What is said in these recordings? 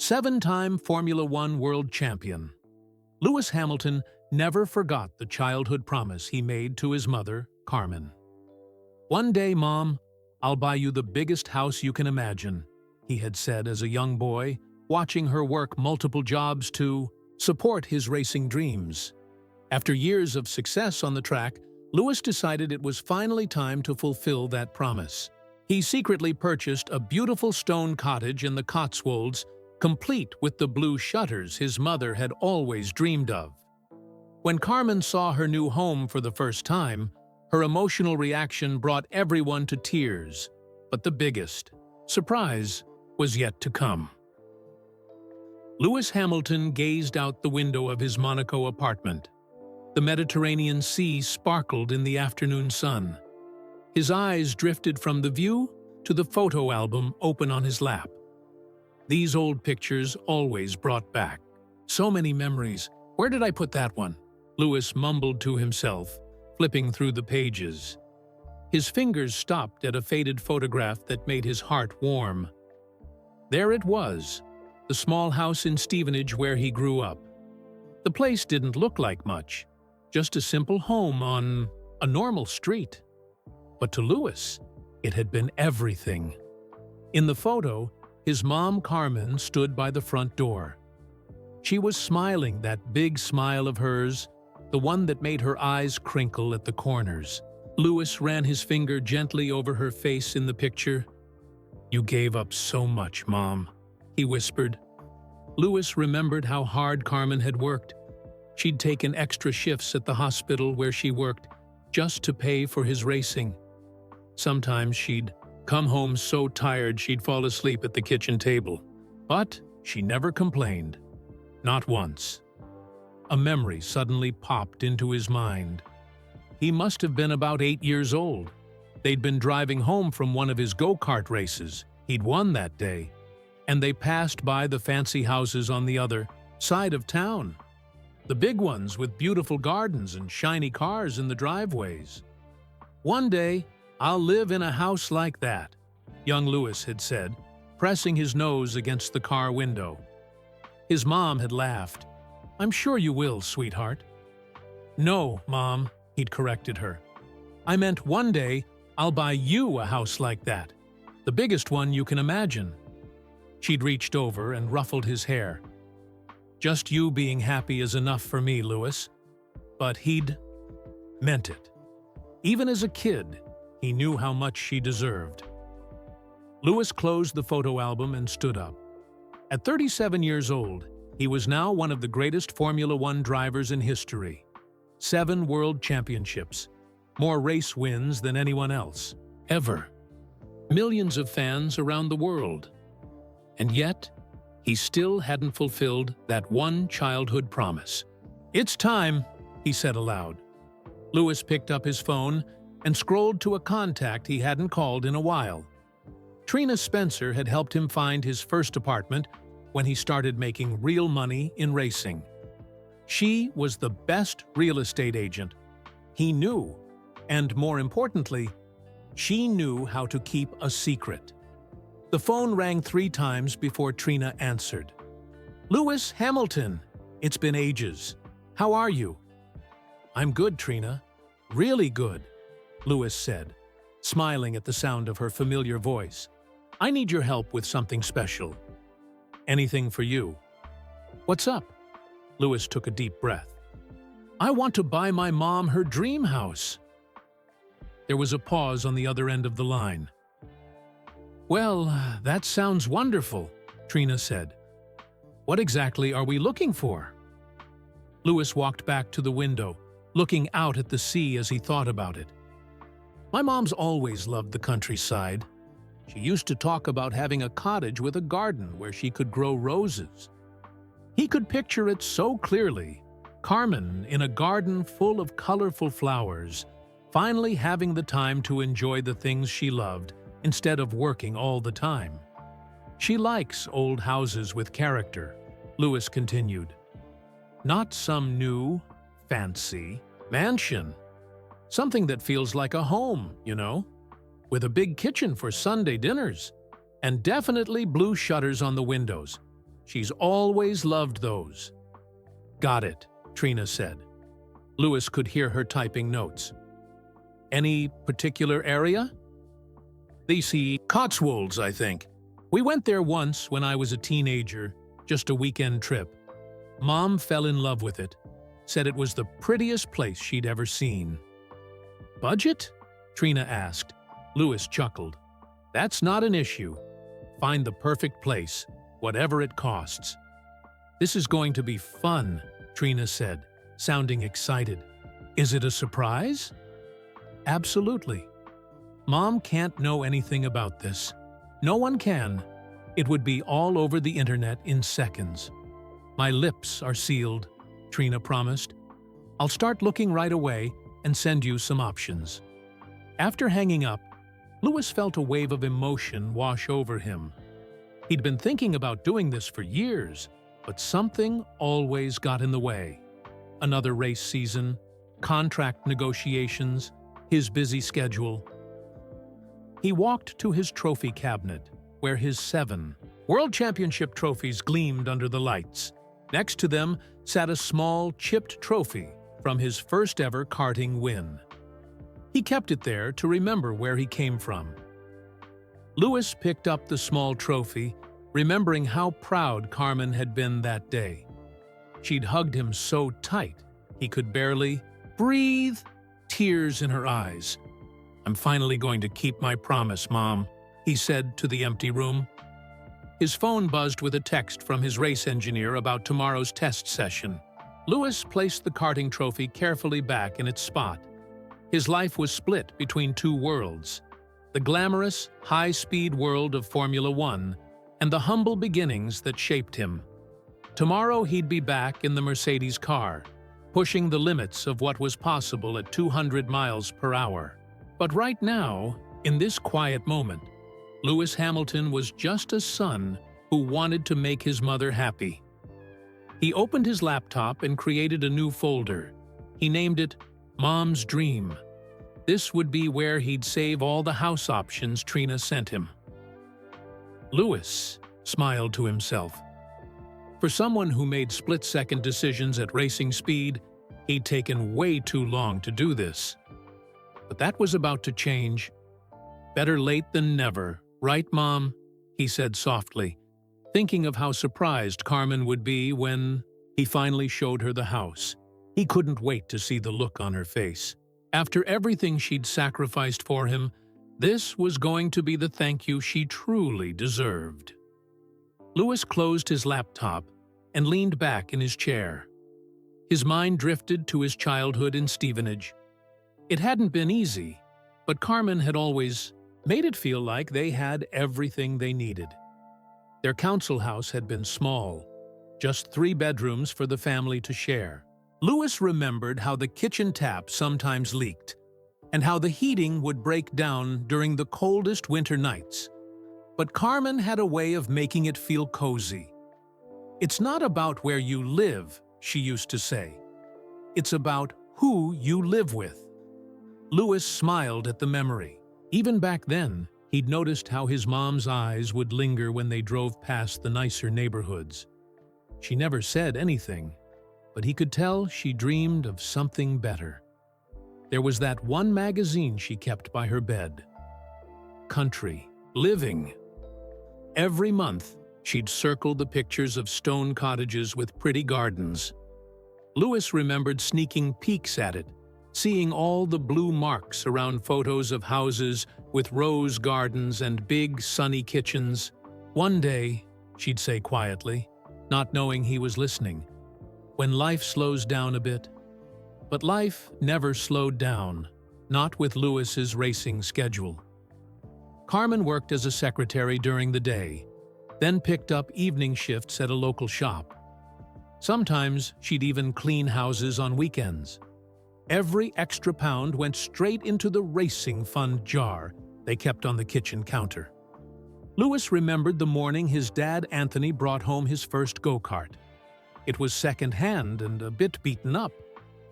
Seven-time Formula One world champion, Lewis Hamilton never forgot the childhood promise he made to his mother, Carmen. "One day, Mom, I'll buy you the biggest house you can imagine," he had said as a young boy, watching her work multiple jobs to support his racing dreams. After years of success on the track, Lewis decided it was finally time to fulfill that promise. He secretly purchased a beautiful stone cottage in the Cotswolds, complete with the blue shutters his mother had always dreamed of. When Carmen saw her new home for the first time, her emotional reaction brought everyone to tears. But the biggest surprise was yet to come. Lewis Hamilton gazed out the window of his Monaco apartment. The Mediterranean Sea sparkled in the afternoon sun. His eyes drifted from the view to the photo album open on his lap. These old pictures always brought back so many memories. "Where did I put that one?" Lewis mumbled to himself, flipping through the pages. His fingers stopped at a faded photograph that made his heart warm. There it was, the small house in Stevenage where he grew up. The place didn't look like much, just a simple home on a normal street. But to Lewis, it had been everything. In the photo, his mom, Carmen, stood by the front door. She was smiling, that big smile of hers, the one that made her eyes crinkle at the corners. Lewis ran his finger gently over her face in the picture. "You gave up so much, Mom," he whispered. Lewis remembered how hard Carmen had worked. She'd taken extra shifts at the hospital where she worked just to pay for his racing. Sometimes she'd come home so tired she'd fall asleep at the kitchen table. But she never complained. Not once. A memory suddenly popped into his mind. He must have been about 8 years old. They'd been driving home from one of his go-kart races. He'd won that day. And they passed by the fancy houses on the other side of town. The big ones with beautiful gardens and shiny cars in the driveways. "One day, I'll live in a house like that," young Lewis had said, pressing his nose against the car window. His mom had laughed. "I'm sure you will, sweetheart." "No, Mom," he'd corrected her. "I meant one day I'll buy you a house like that, the biggest one you can imagine." She'd reached over and ruffled his hair. "Just you being happy is enough for me, Lewis." But he'd meant it. Even as a kid, he knew how much she deserved. Lewis closed the photo album and stood up. At 37 years old, he was now one of the greatest Formula One drivers in history. 7 world championships, more race wins than anyone else, ever. Millions of fans around the world. And yet, he still hadn't fulfilled that one childhood promise. "It's time," he said aloud. Lewis picked up his phone and scrolled to a contact he hadn't called in a while. Trina Spencer had helped him find his first apartment when he started making real money in racing. She was the best real estate agent he knew, and more importantly, she knew how to keep a secret. The phone rang 3 times before Trina answered. "Lewis Hamilton, it's been ages. How are you?" "I'm good, Trina. Really good," Lewis said, smiling at the sound of her familiar voice. "I need your help with something special." "Anything for you." "What's up?" Lewis took a deep breath. "I want to buy my mom her dream house." There was a pause on the other end of the line. "Well, that sounds wonderful," Trina said. "What exactly are we looking for?" Lewis walked back to the window, looking out at the sea as he thought about it. "My mom's always loved the countryside. She used to talk about having a cottage with a garden where she could grow roses." He could picture it so clearly. Carmen in a garden full of colorful flowers, finally having the time to enjoy the things she loved instead of working all the time. "She likes old houses with character," Lewis continued. "Not some new, fancy mansion. Something that feels like a home, you know, with a big kitchen for Sunday dinners, and definitely blue shutters on the windows. She's always loved those." "Got it," Trina said. Louis could hear her typing notes. "Any particular area?" "The Cotswolds, I think. We went there once when I was a teenager, just a weekend trip. Mom fell in love with it, said it was the prettiest place she'd ever seen." "Budget?" Trina asked. Louis chuckled. "That's not an issue. Find the perfect place, whatever it costs." "This is going to be fun," Trina said, sounding excited. "Is it a surprise?" "Absolutely. Mom can't know anything about this. No one can. It would be all over the internet in seconds." "My lips are sealed," Trina promised. "I'll start looking right away and send you some options." After hanging up, Louis felt a wave of emotion wash over him. He'd been thinking about doing this for years, but something always got in the way. Another race season, contract negotiations, his busy schedule. He walked to his trophy cabinet, where his 7 World Championship trophies gleamed under the lights. Next to them sat a small, chipped trophy from his first-ever karting win. He kept it there to remember where he came from. Louis picked up the small trophy, remembering how proud Carmen had been that day. She'd hugged him so tight, he could barely breathe, tears in her eyes. "I'm finally going to keep my promise, Mom," he said to the empty room. His phone buzzed with a text from his race engineer about tomorrow's test session. Louis placed the karting trophy carefully back in its spot. His life was split between 2 worlds: the glamorous, high-speed world of Formula One and the humble beginnings that shaped him. Tomorrow he'd be back in the Mercedes car, pushing the limits of what was possible at 200 miles per hour. But right now, in this quiet moment, Lewis Hamilton was just a son who wanted to make his mother happy. He opened his laptop and created a new folder. He named it Mom's Dream. This would be where he'd save all the house options Trina sent him. Lewis smiled to himself. For someone who made split-second decisions at racing speed, he'd taken way too long to do this. But that was about to change. "Better late than never, right, Mom?" he said softly, thinking of how surprised Carmen would be when he finally showed her the house. He couldn't wait to see the look on her face. After everything she'd sacrificed for him, this was going to be the thank you she truly deserved. Louis closed his laptop and leaned back in his chair. His mind drifted to his childhood in Stevenage. It hadn't been easy, but Carmen had always made it feel like they had everything they needed. Their council house had been small, just 3 bedrooms for the family to share. Louis remembered how the kitchen tap sometimes leaked, and how the heating would break down during the coldest winter nights. But Carmen had a way of making it feel cozy. "It's not about where you live," she used to say. "It's about who you live with." Louis smiled at the memory. Even back then, he'd noticed how his mom's eyes would linger when they drove past the nicer neighborhoods. She never said anything, but he could tell she dreamed of something better. There was that one magazine she kept by her bed. Country Living. Every month, she'd circle the pictures of stone cottages with pretty gardens. Louis remembered sneaking peeks at it, seeing all the blue marks around photos of houses with rose gardens and big, sunny kitchens. "One day," she'd say quietly, not knowing he was listening, "when life slows down a bit." But life never slowed down, not with Louis's racing schedule. Carmen worked as a secretary during the day, then picked up evening shifts at a local shop. Sometimes she'd even clean houses on weekends. Every extra pound went straight into the racing fund jar they kept on the kitchen counter. Louis remembered the morning his dad Anthony brought home his first go-kart. It was second-hand and a bit beaten up,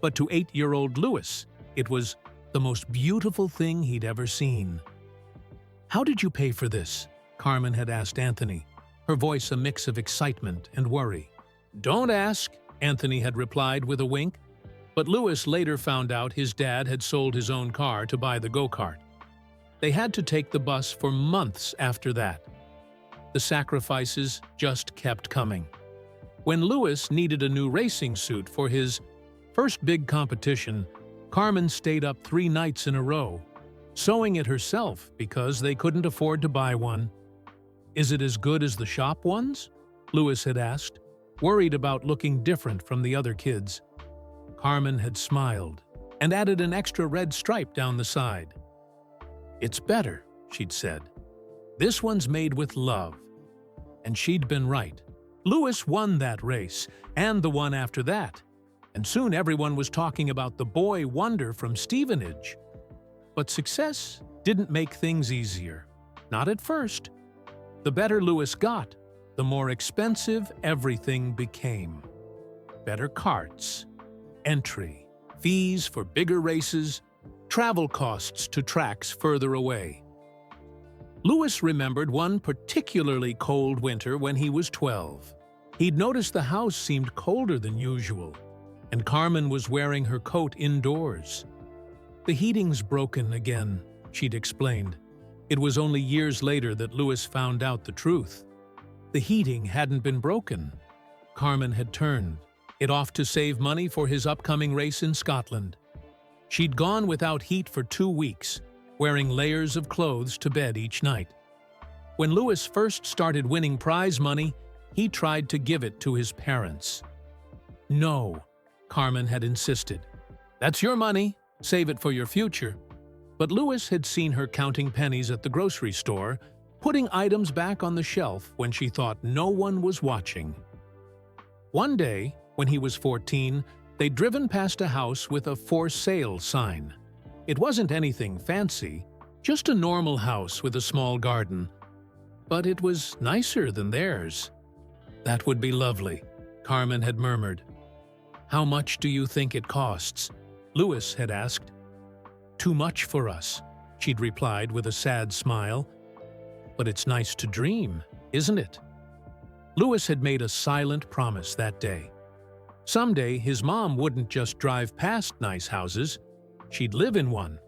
but to 8-year-old Louis, it was the most beautiful thing he'd ever seen. "How did you pay for this?" Carmen had asked Anthony. her voice a mix of excitement and worry. "Don't ask," Anthony had replied with a wink. But Lewis later found out his dad had sold his own car to buy the go-kart. They had to take the bus for months after that. The sacrifices just kept coming. When Lewis needed a new racing suit for his first big competition, Carmen stayed up 3 nights in a row, sewing it herself because they couldn't afford to buy one. "Is it as good as the shop ones?" Lewis had asked, worried about looking different from the other kids. Carmen had smiled and added an extra red stripe down the side. "It's better," she'd said. "This one's made with love." And she'd been right. Lewis won that race, and the one after that, and soon everyone was talking about the boy wonder from Stevenage. But success didn't make things easier. Not at first. The better Lewis got, the more expensive everything became. Better carts, entry, fees for bigger races, travel costs to tracks further away. Lewis remembered one particularly cold winter when he was 12. He'd noticed the house seemed colder than usual, and Carmen was wearing her coat indoors. "The heating's broken again," she'd explained. It was only years later that Lewis found out the truth. The heating hadn't been broken. Carmen had turned it off to save money for his upcoming race in Scotland. She'd gone without heat for 2 weeks, wearing layers of clothes to bed each night. When Lewis first started winning prize money, he tried to give it to his parents. "No," Carmen had insisted. "That's your money. Save it for your future." But Lewis had seen her counting pennies at the grocery store, putting items back on the shelf when she thought no one was watching. One day, when he was 14, they'd driven past a house with a "for sale" sign. It wasn't anything fancy, just a normal house with a small garden. But it was nicer than theirs. "That would be lovely," Carmen had murmured. "How much do you think it costs?" Lewis had asked. "Too much for us," she'd replied with a sad smile. "But it's nice to dream, isn't it?" Lewis had made a silent promise that day. Someday his mom wouldn't just drive past nice houses, she'd live in one.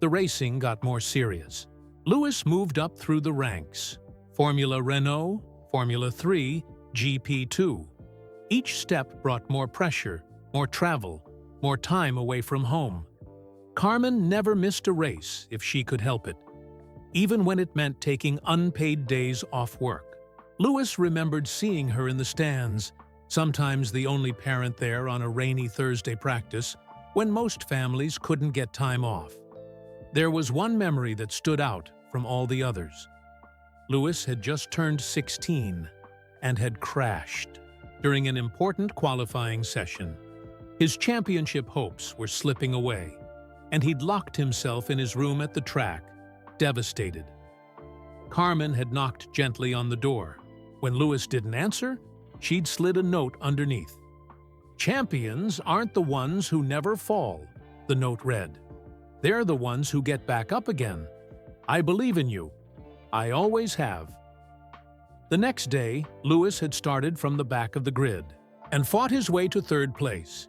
The racing got more serious. Lewis moved up through the ranks. Formula Renault, Formula 3, GP2. Each step brought more pressure, more travel, more time away from home. Carmen never missed a race if she could help it, even when it meant taking unpaid days off work. Lewis remembered seeing her in the stands, sometimes the only parent there on a rainy Thursday practice, when most families couldn't get time off. There was one memory that stood out from all the others. Lewis had just turned 16 and had crashed during an important qualifying session. His championship hopes were slipping away, and he'd locked himself in his room at the track, devastated. Carmen had knocked gently on the door. When Lewis didn't answer, she'd slid a note underneath. "Champions aren't the ones who never fall," the note read. "They're the ones who get back up again. I believe in you. I always have." The next day, Lewis had started from the back of the grid and fought his way to 3rd place.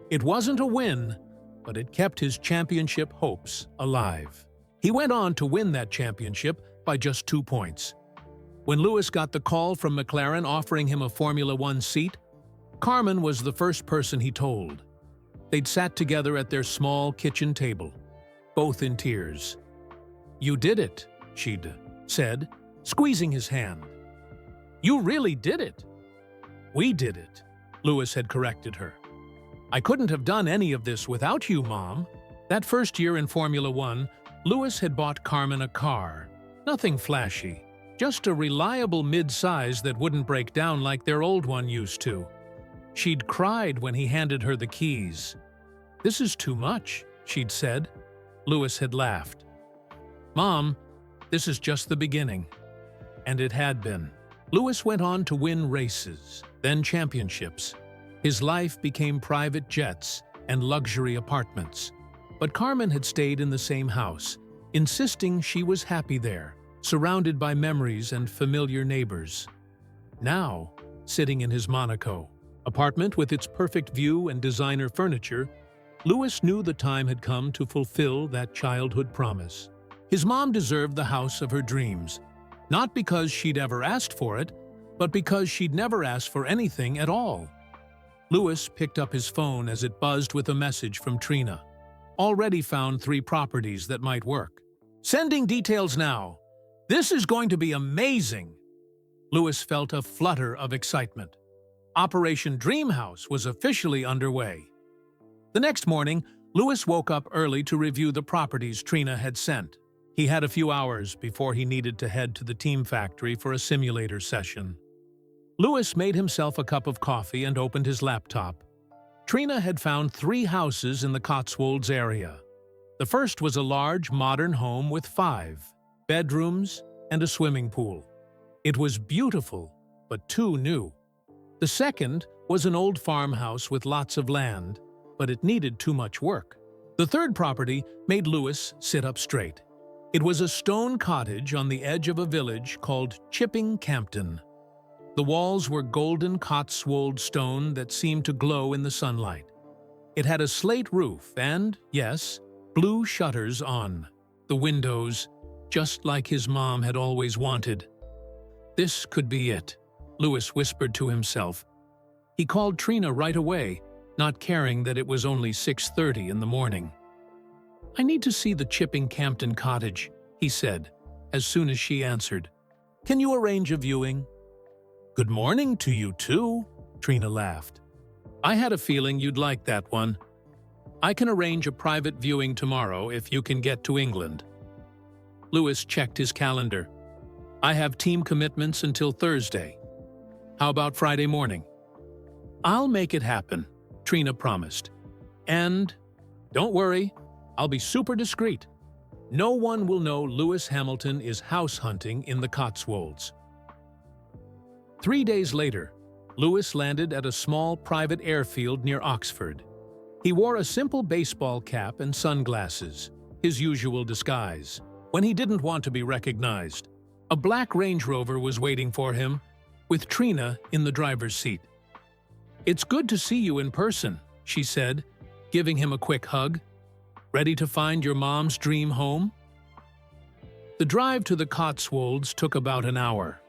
It wasn't a win, but it kept his championship hopes alive. He went on to win that championship by just 2 points. When Lewis got the call from McLaren offering him a Formula One seat, Carmen was the first person he told. They'd sat together at their small kitchen table, both in tears. "You did it," she'd said, squeezing his hand. "You really did it." "We did it," Lewis had corrected her. "I couldn't have done any of this without you, Mom." That first year in Formula One, Lewis had bought Carmen a car. Nothing flashy, just a reliable mid-size that wouldn't break down like their old one used to. She'd cried when he handed her the keys. "This is too much," she'd said. Lewis had laughed. "Mom, this is just the beginning." And it had been. Lewis went on to win races, then championships. His life became private jets and luxury apartments. But Carmen had stayed in the same house, insisting she was happy there, surrounded by memories and familiar neighbors. Now, sitting in his Monaco apartment with its perfect view and designer furniture, Louis knew the time had come to fulfill that childhood promise. His mom deserved the house of her dreams, not because she'd ever asked for it, but because she'd never asked for anything at all. Louis picked up his phone as it buzzed with a message from Trina. Already found 3 properties that might work. Sending details now. This is going to be amazing. Louis felt a flutter of excitement. Operation Dream House was officially underway. The next morning, Louis woke up early to review the properties Trina had sent. He had a few hours before he needed to head to the team factory for a simulator session. Louis made himself a cup of coffee and opened his laptop. Trina had found 3 houses in the Cotswolds area. The first was a large, modern home with 5 bedrooms and a swimming pool. It was beautiful, but too new. The second was an old farmhouse with lots of land, but it needed too much work. The third property made Louis sit up straight. It was a stone cottage on the edge of a village called Chipping Campden. The walls were golden Cotswold stone that seemed to glow in the sunlight. It had a slate roof and, yes, blue shutters on the windows, just like his mom had always wanted. This could be it, Louis whispered to himself. He called Trina right away, not caring that it was only 6:30 in the morning. "I need to see the Chipping Campden cottage," he said, as soon as she answered. "Can you arrange a viewing?" "Good morning to you too," Trina laughed. "I had a feeling you'd like that one. I can arrange a private viewing tomorrow if you can get to England." Louis checked his calendar. "I have team commitments until Thursday. How about Friday morning?" "I'll make it happen," Trina promised. "And don't worry, I'll be super discreet. No one will know Louis Hamilton is house hunting in the Cotswolds." 3 days later, Louis landed at a small private airfield near Oxford. He wore a simple baseball cap and sunglasses, his usual disguise, when he didn't want to be recognized. A black Range Rover was waiting for him, with Trina in the driver's seat. "It's good to see you in person," she said, giving him a quick hug. "Ready to find your mom's dream home?" The drive to the Cotswolds took about an hour.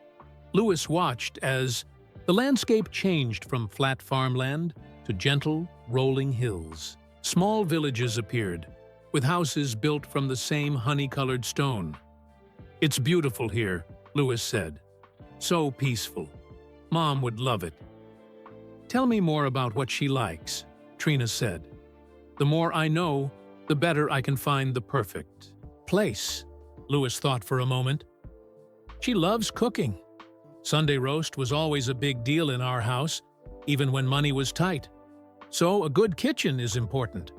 Louis watched as the landscape changed from flat farmland to gentle, rolling hills. Small villages appeared, with houses built from the same honey-colored stone. "It's beautiful here," Louis said. "So peaceful. Mom would love it." "Tell me more about what she likes," Trina said. "The more I know, the better I can find the perfect place." Louis thought for a moment. "She loves cooking. Sunday roast was always a big deal in our house, even when money was tight. So a good kitchen is important,"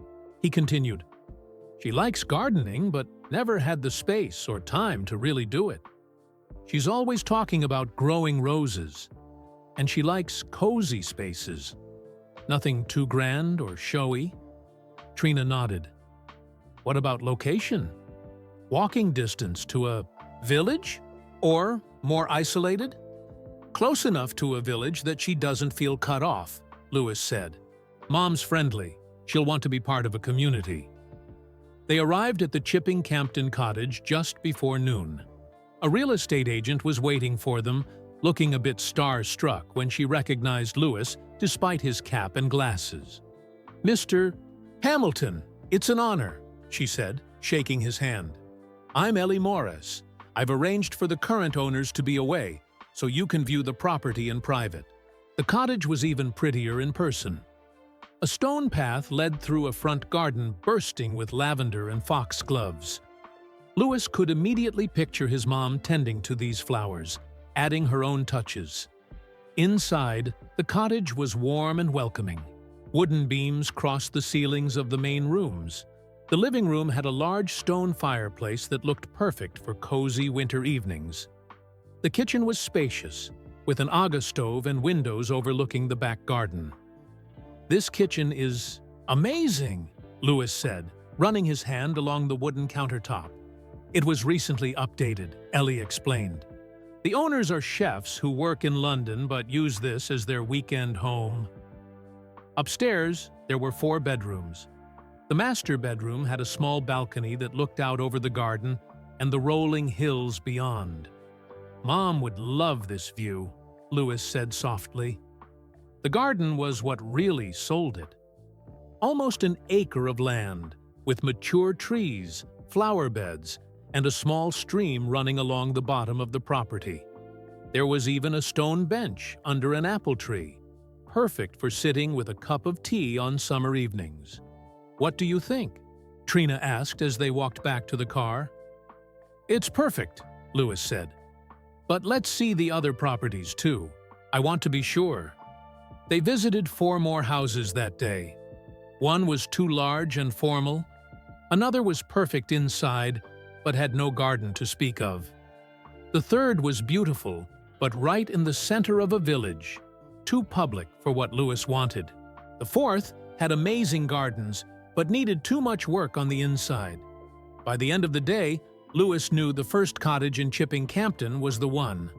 he continued. "She likes gardening, but never had the space or time to really do it. She's always talking about growing roses, and she likes cozy spaces. Nothing too grand or showy." Trina nodded. "What about location? Walking distance to a village? Or more isolated?" "Close enough to a village that she doesn't feel cut off," Louis said. "Mom's friendly. She'll want to be part of a community." They arrived at the Chipping Campden cottage just before noon. A real estate agent was waiting for them, looking a bit star-struck when she recognized Louis despite his cap and glasses. "Mr. Hamilton, it's an honor," she said, shaking his hand. "I'm Ellie Morris. I've arranged for the current owners to be away, so you can view the property in private." The cottage was even prettier in person. A stone path led through a front garden bursting with lavender and foxgloves. Louis could immediately picture his mom tending to these flowers, adding her own touches. Inside, the cottage was warm and welcoming. Wooden beams crossed the ceilings of the main rooms. The living room had a large stone fireplace that looked perfect for cozy winter evenings. The kitchen was spacious, with an Aga stove and windows overlooking the back garden. "This kitchen is amazing," Louis said, running his hand along the wooden countertop. "It was recently updated," Ellie explained. The owners are chefs who work in London but use this as their weekend home. Upstairs, there were 4 bedrooms. The master bedroom had a small balcony that looked out over the garden and the rolling hills beyond. "Mom would love this view," Louis said softly. The garden was what really sold it. Almost an acre of land, with mature trees, flower beds, and a small stream running along the bottom of the property. There was even a stone bench under an apple tree, perfect for sitting with a cup of tea on summer evenings. "What do you think?" Trina asked as they walked back to the car. "It's perfect," Louis said. "But let's see the other properties too. I want to be sure." They visited 4 more houses that day. One was too large and formal. Another was perfect inside, but had no garden to speak of. The third was beautiful, but right in the center of a village, too public for what Louis wanted. The fourth had amazing gardens, but needed too much work on the inside. By the end of the day, Louis knew the first cottage in Chipping Campden was the one.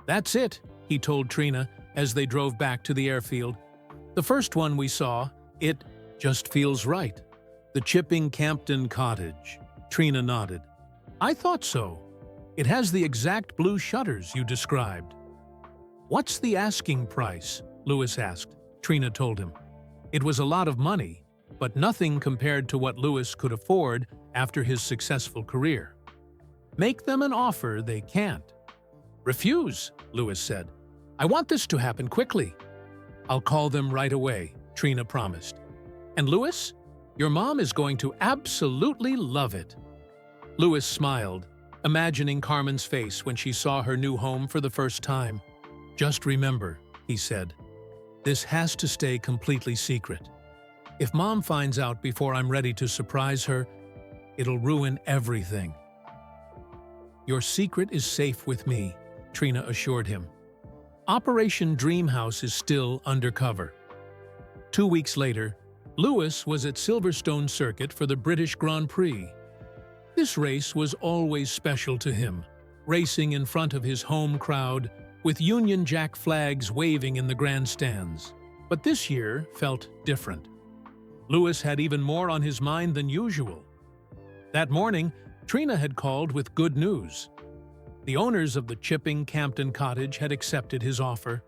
"That's it," he told Trina as they drove back to the airfield. "The first one we saw, it just feels right." "The Chipping Campden cottage," Trina nodded. "I thought so. It has the exact blue shutters you described." "What's the asking price?" Louis asked. Trina told him. It was a lot of money, but nothing compared to what Louis could afford after his successful career. "Make them an offer they can't." "Refuse," Louis said. "I want this to happen quickly." "I'll call them right away," Trina promised. "And Louis, your mom is going to absolutely love it." Louis smiled, imagining Carmen's face when she saw her new home for the first time. "Just remember," he said, "this has to stay completely secret. If Mom finds out before I'm ready to surprise her, it'll ruin everything." "Your secret is safe with me," Trina assured him. Operation Dreamhouse is still undercover. 2 weeks later, Louis was at Silverstone Circuit for the British Grand Prix. This race was always special to him, racing in front of his home crowd with Union Jack flags waving in the grandstands. But this year felt different. Louis had even more on his mind than usual. That morning, Trina had called with good news. The owners of the Chipping Campden cottage had accepted his offer.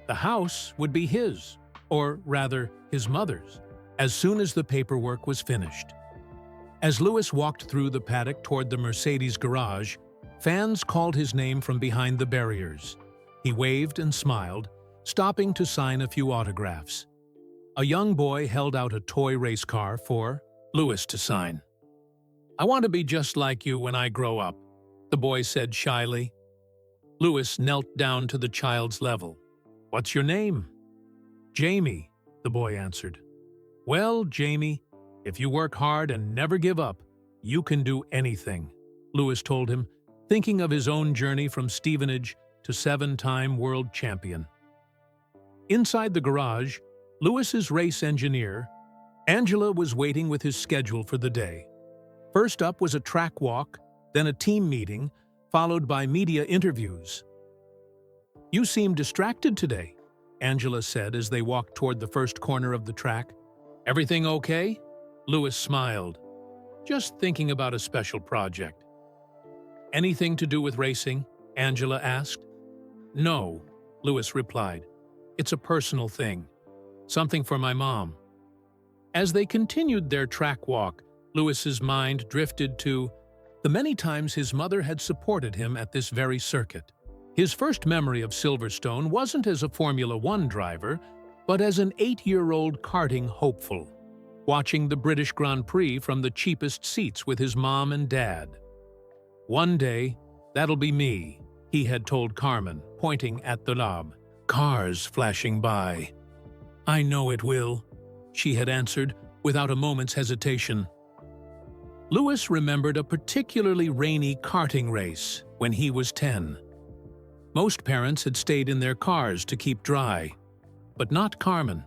The house would be his, or rather, his mother's, as soon as the paperwork was finished. As Louis walked through the paddock toward the Mercedes garage, fans called his name from behind the barriers. He waved and smiled, stopping to sign a few autographs. A young boy held out a toy race car for Louis to sign. "I want to be just like you when I grow up," the boy said shyly. Louis knelt down to the child's level. "What's your name?" "Jamie," the boy answered. "Well, Jamie, if you work hard and never give up, you can do anything," Louis told him, thinking of his own journey from Stevenage to 7-time world champion. Inside the garage, Louis's race engineer, Angela, was waiting with his schedule for the day. First up was a track walk, then a team meeting, followed by media interviews. "You seem distracted today," Angela said as they walked toward the first corner of the track. "Everything okay?" Louis smiled. "Just thinking about a special project." "Anything to do with racing?" Angela asked. "No," Louis replied. "It's a personal thing. Something for my mom." As they continued their track walk, Louis's mind drifted to the many times his mother had supported him at this very circuit. His first memory of Silverstone wasn't as a Formula One driver, but as an 8-year-old karting hopeful, watching the British Grand Prix from the cheapest seats with his mom and dad. "One day, that'll be me," he had told Carmen, pointing at the lob. "Cars flashing by." "I know it will," she had answered without a moment's hesitation. Louis remembered a particularly rainy karting race when he was 10. Most parents had stayed in their cars to keep dry, but not Carmen.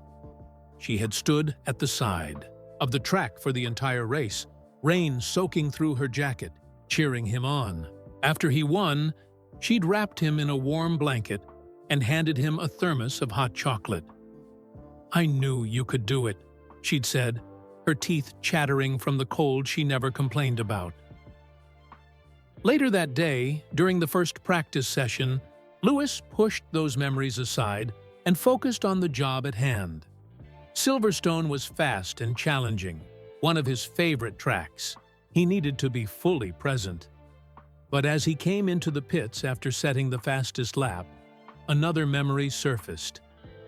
She had stood at the side of the track for the entire race, rain soaking through her jacket, cheering him on. After he won, She'd wrapped him in a warm blanket and handed him a thermos of hot chocolate. "I knew you could do it," she'd said, her teeth chattering from the cold she never complained about. Later that day, during the first practice session, Lewis pushed those memories aside and focused on the job at hand. Silverstone was fast and challenging, one of his favorite tracks. He needed to be fully present. But as he came into the pits after setting the fastest lap, another memory surfaced.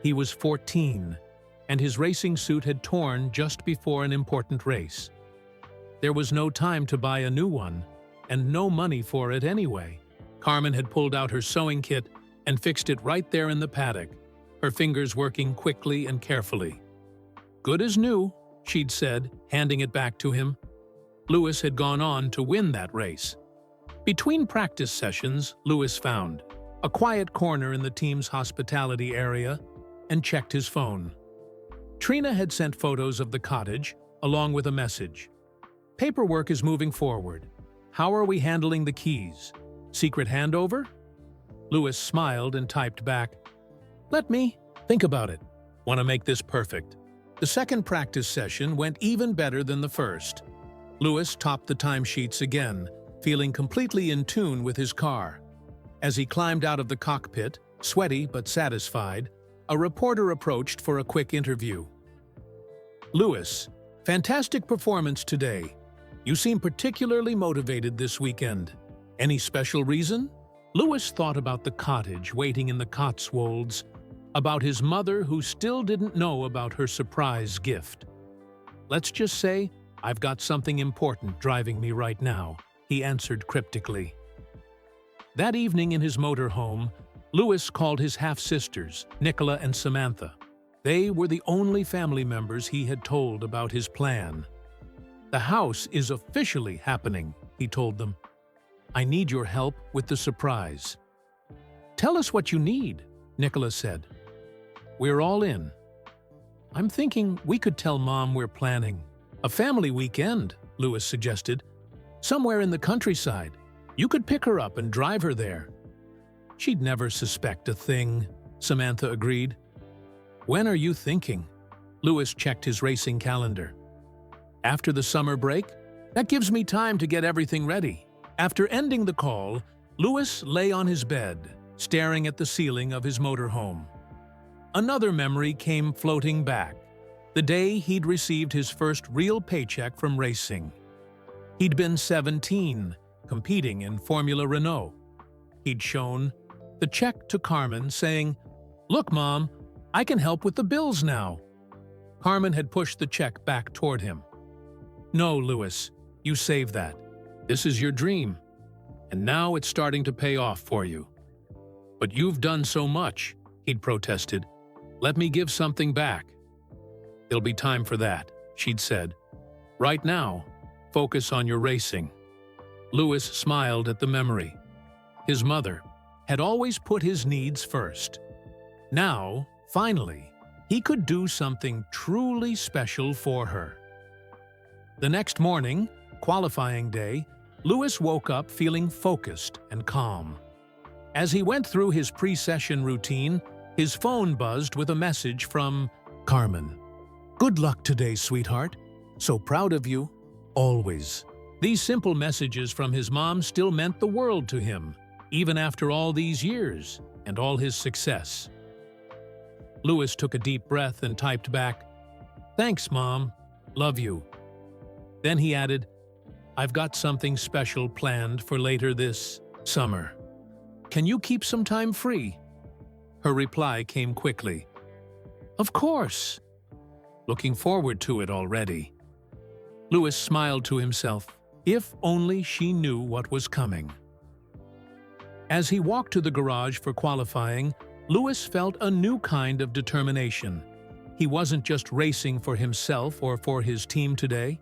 He was 14, and his racing suit had torn just before an important race. There was no time to buy a new one, and no money for it anyway. Carmen had pulled out her sewing kit and fixed it right there in the paddock, her fingers working quickly and carefully. "Good as new," she'd said, handing it back to him. Lewis had gone on to win that race. Between practice sessions, Lewis found a quiet corner in the team's hospitality area and checked his phone. Trina had sent photos of the cottage, along with a message. "Paperwork is moving forward. How are we handling the keys? Secret handover?" Lewis smiled and typed back, "Let me think about it. Want to make this perfect." The second practice session went even better than the first. Lewis topped the timesheets again, feeling completely in tune with his car. As he climbed out of the cockpit, sweaty but satisfied, a reporter approached for a quick interview. "Lewis, fantastic performance today. You seem particularly motivated this weekend. Any special reason?" Lewis thought about the cottage waiting in the Cotswolds, about his mother who still didn't know about her surprise gift. "Let's just say, I've got something important driving me right now," he answered cryptically. That evening in his motorhome, Lewis called his half-sisters, Nicola and Samantha. They were the only family members he had told about his plan. "The house is officially happening," he told them. "I need your help with the surprise." "Tell us what you need," Nicola said. "We're all in." "I'm thinking we could tell Mom we're planning a family weekend," Lewis suggested. "Somewhere in the countryside. You could pick her up and drive her there." "She'd never suspect a thing," Samantha agreed. "When are you thinking?" Lewis checked his racing calendar. "After the summer break? That gives me time to get everything ready." After ending the call, Lewis lay on his bed, staring at the ceiling of his motorhome. Another memory came floating back, the day he'd received his first real paycheck from racing. He'd been 17, competing in Formula Renault. He'd shown the check to Carmen, saying, "Look, Mom, I can help with the bills now." Carmen had pushed the check back toward him. "No, Lewis, you save that. This is your dream, and now it's starting to pay off for you." "But you've done so much," he'd protested. "Let me give something back." "There'll be time for that," she'd said. "Right now, focus on your racing." Lewis smiled at the memory. His mother had always put his needs first. Now, finally, he could do something truly special for her. The next morning, qualifying day, Lewis woke up feeling focused and calm. As he went through his pre-session routine, his phone buzzed with a message from Carmen. "Good luck today, sweetheart. So proud of you. Always." These simple messages from his mom still meant the world to him, even after all these years and all his success. Lewis took a deep breath and typed back, "Thanks, Mom. Love you." Then he added, "I've got something special planned for later this summer. Can you keep some time free?" Her reply came quickly. "Of course." Looking forward to it already. Lewis smiled to himself. If only she knew what was coming. As he walked to the garage for qualifying, Lewis felt a new kind of determination. He wasn't just racing for himself or for his team today.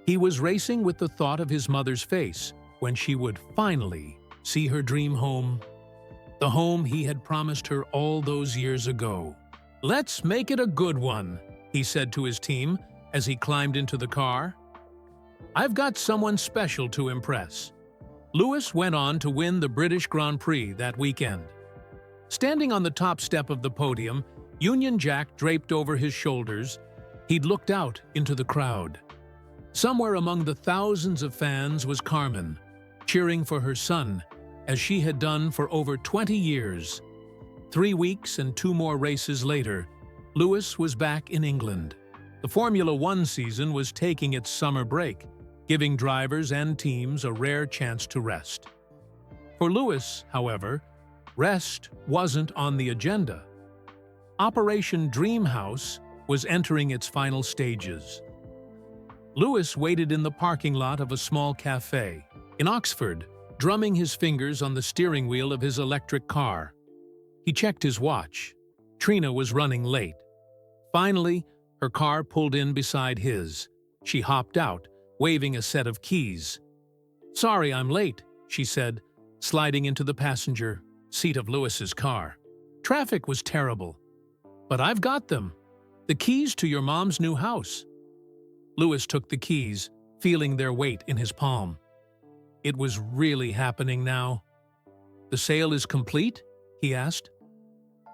He was racing with the thought of his mother's face when she would finally see her dream home, the home he had promised her all those years ago. "Let's make it a good one," he said to his team as he climbed into the car. "I've got someone special to impress." Lewis went on to win the British Grand Prix that weekend. Standing on the top step of the podium, Union Jack draped over his shoulders, he'd looked out into the crowd. Somewhere among the thousands of fans was Carmen, cheering for her son, as she had done for over 20 years. 3 weeks and 2 more races later, Lewis was back in England. The Formula One season was taking its summer break, giving drivers and teams a rare chance to rest. For Lewis, however, rest wasn't on the agenda. Operation Dream House was entering its final stages. Lewis waited in the parking lot of a small cafe in Oxford, drumming his fingers on the steering wheel of his electric car. He checked his watch. Trina was running late. Finally, her car pulled in beside his. She hopped out, waving a set of keys. "Sorry I'm late," she said, sliding into the passenger seat of Lewis's car. "Traffic was terrible. But I've got them. The keys to your mom's new house." Lewis took the keys, feeling their weight in his palm. It was really happening now. "The sale is complete?" he asked.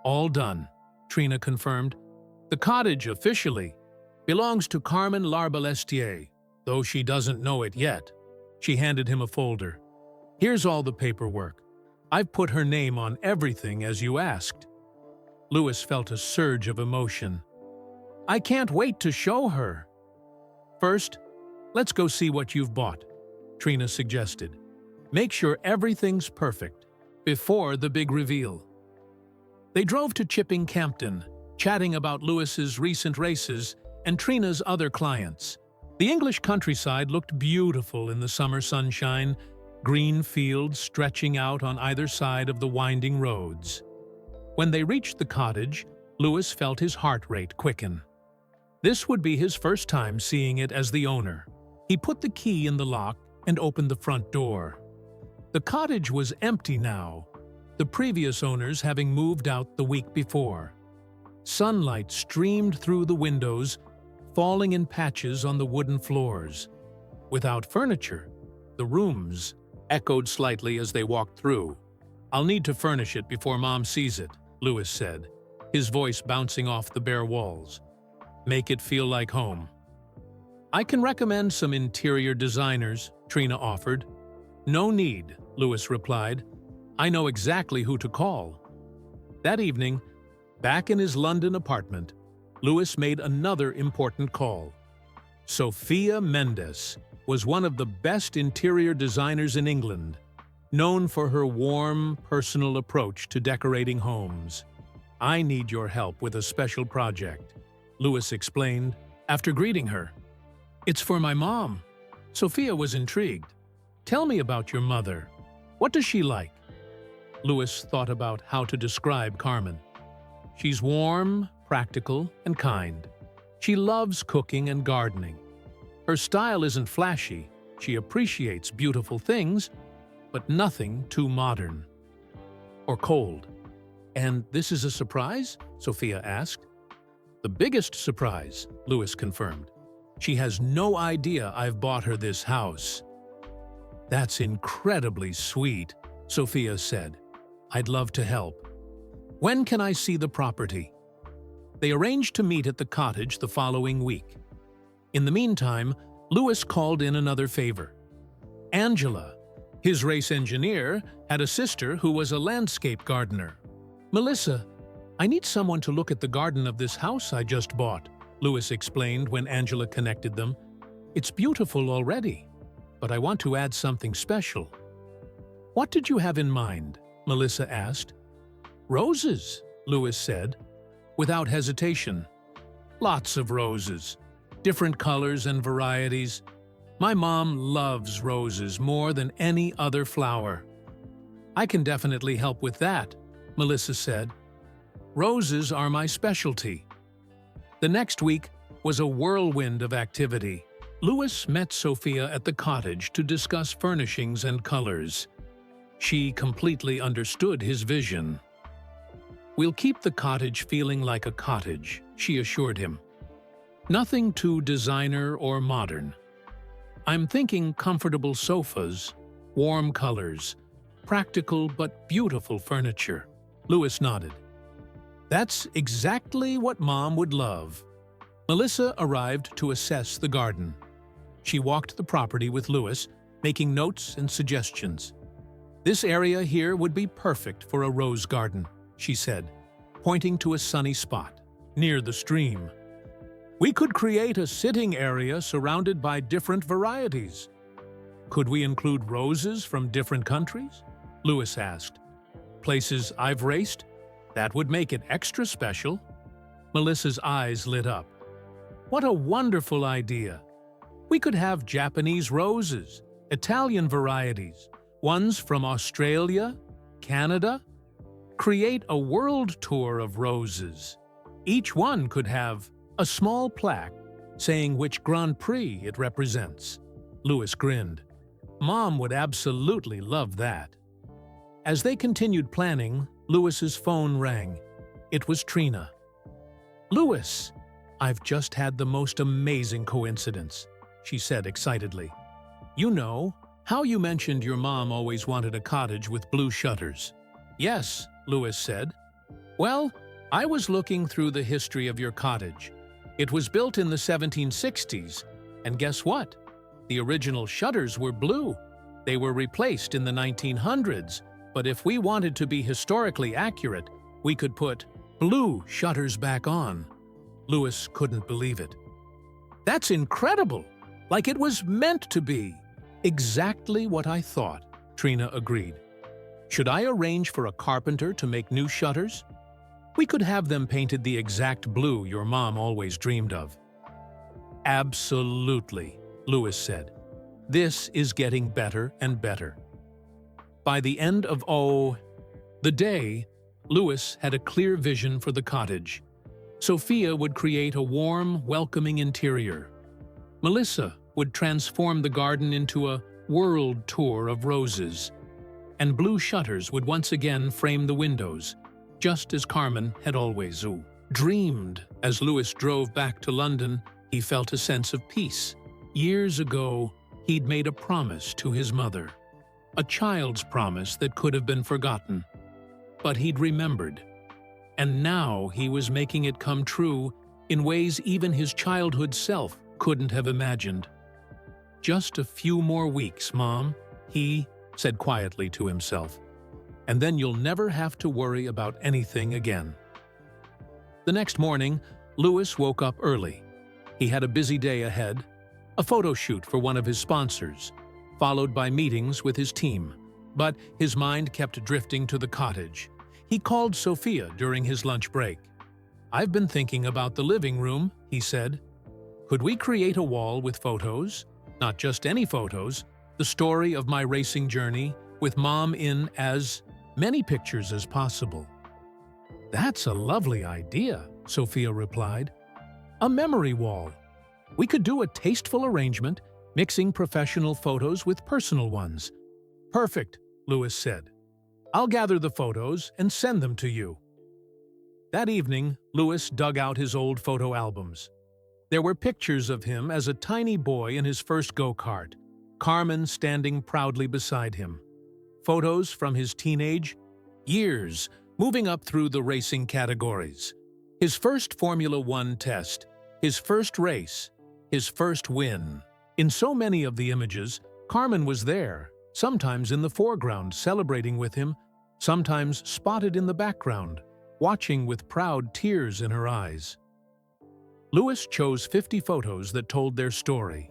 "All done," Trina confirmed. "The cottage officially belongs to Carmen Larbalestier, though she doesn't know it yet." She handed him a folder. "Here's all the paperwork. I've put her name on everything as you asked." Lewis felt a surge of emotion. "I can't wait to show her." "First, let's go see what you've bought," Trina suggested. "Make sure everything's perfect before the big reveal." They drove to Chipping Campden, chatting about Lewis's recent races and Trina's other clients. The English countryside looked beautiful in the summer sunshine, green fields stretching out on either side of the winding roads. When they reached the cottage, Lewis felt his heart rate quicken. This would be his first time seeing it as the owner. He put the key in the lock and opened the front door. The cottage was empty now, the previous owners having moved out the week before. Sunlight streamed through the windows, falling in patches on the wooden floors. Without furniture, the rooms echoed slightly as they walked through. "I'll need to furnish it before Mom sees it," Lewis said, his voice bouncing off the bare walls. "Make it feel like home." "I can recommend some interior designers," Trina offered. "No need," Lewis replied. "I know exactly who to call." That evening, back in his London apartment, Lewis made another important call. Sophia Mendes was one of the best interior designers in England, known for her warm, personal approach to decorating homes. "I need your help with a special project," Lewis explained after greeting her. "It's for my mom." Sophia was intrigued. "Tell me about your mother. What does she like?" Lewis thought about how to describe Carmen. "She's warm, practical, and kind. She loves cooking and gardening. Her style isn't flashy. She appreciates beautiful things, but nothing too modern or cold." "And this is a surprise?" Sophia asked. "The biggest surprise," Lewis confirmed. "She has no idea I've bought her this house." "That's incredibly sweet," Sophia said. "I'd love to help. When can I see the property?" They arranged to meet at the cottage the following week. In the meantime, Lewis called in another favor. Angela, his race engineer, had a sister who was a landscape gardener. "Melissa, I need someone to look at the garden of this house I just bought," Lewis explained when Angela connected them. "It's beautiful already, but I want to add something special." "What did you have in mind?" Melissa asked. "Roses," Lewis said, without hesitation. "Lots of roses, different colors and varieties. My mom loves roses more than any other flower." "I can definitely help with that," Melissa said. "Roses are my specialty." The next week was a whirlwind of activity. Lewis met Sophia at the cottage to discuss furnishings and colors. She completely understood his vision. "We'll keep the cottage feeling like a cottage," she assured him. "Nothing too designer or modern. I'm thinking comfortable sofas, warm colors, practical but beautiful furniture. Louis nodded. That's exactly what Mom would love. Melissa arrived to assess the garden. She walked the property with Louis, making notes and suggestions. This area here would be perfect for a rose garden, she said, pointing to a sunny spot near the stream. We could create a sitting area surrounded by different varieties. Could we include roses from different countries? Louis asked. Places I've raced? That would make it extra special. Melissa's eyes lit up. What a wonderful idea! We could have Japanese roses, Italian varieties, ones from Australia, Canada. Create a world tour of roses. Each one could have a small plaque saying which Grand Prix it represents. Louis grinned. Mom would absolutely love that. As they continued planning, Louis's phone rang. It was Trina. Louis, I've just had the most amazing coincidence, she said excitedly. You know, how you mentioned your mom always wanted a cottage with blue shutters. Yes, Louis said. Well, I was looking through the history of your cottage. It was built in the 1760s, and guess what? The original shutters were blue. They were replaced in the 1900s, but if we wanted to be historically accurate, we could put blue shutters back on. Louis couldn't believe it. That's incredible! Like it was meant to be. Exactly what I thought, Trina agreed. Should I arrange for a carpenter to make new shutters? We could have them painted the exact blue your mom always dreamed of. Absolutely, Louis said. This is getting better and better. By the end of the day, Louis had a clear vision for the cottage. Sophia would create a warm, welcoming interior. Melissa would transform the garden into a world tour of roses. And blue shutters would once again frame the windows, just as Carmen had always dreamed. As Louis drove back to London, he felt a sense of peace. Years ago, he'd made a promise to his mother. A child's promise that could have been forgotten. But he'd remembered. And now he was making it come true in ways even his childhood self couldn't have imagined. Just a few more weeks, Mom, he said quietly to himself. And then you'll never have to worry about anything again. The next morning, Louis woke up early. He had a busy day ahead, a photo shoot for one of his sponsors, followed by meetings with his team. But his mind kept drifting to the cottage. He called Sophia during his lunch break. I've been thinking about the living room, he said. Could we create a wall with photos? Not just any photos, the story of my racing journey, with Mom in as many pictures as possible. That's a lovely idea, Sophia replied. A memory wall. We could do a tasteful arrangement, mixing professional photos with personal ones. Perfect, Louis said. I'll gather the photos and send them to you. That evening, Louis dug out his old photo albums. There were pictures of him as a tiny boy in his first go-kart, Carmen standing proudly beside him. Photos from his teenage years, moving up through the racing categories. His first Formula One test, his first race, his first win. In so many of the images, Carmen was there, sometimes in the foreground celebrating with him, sometimes spotted in the background, watching with proud tears in her eyes. Louis chose 50 photos that told their story,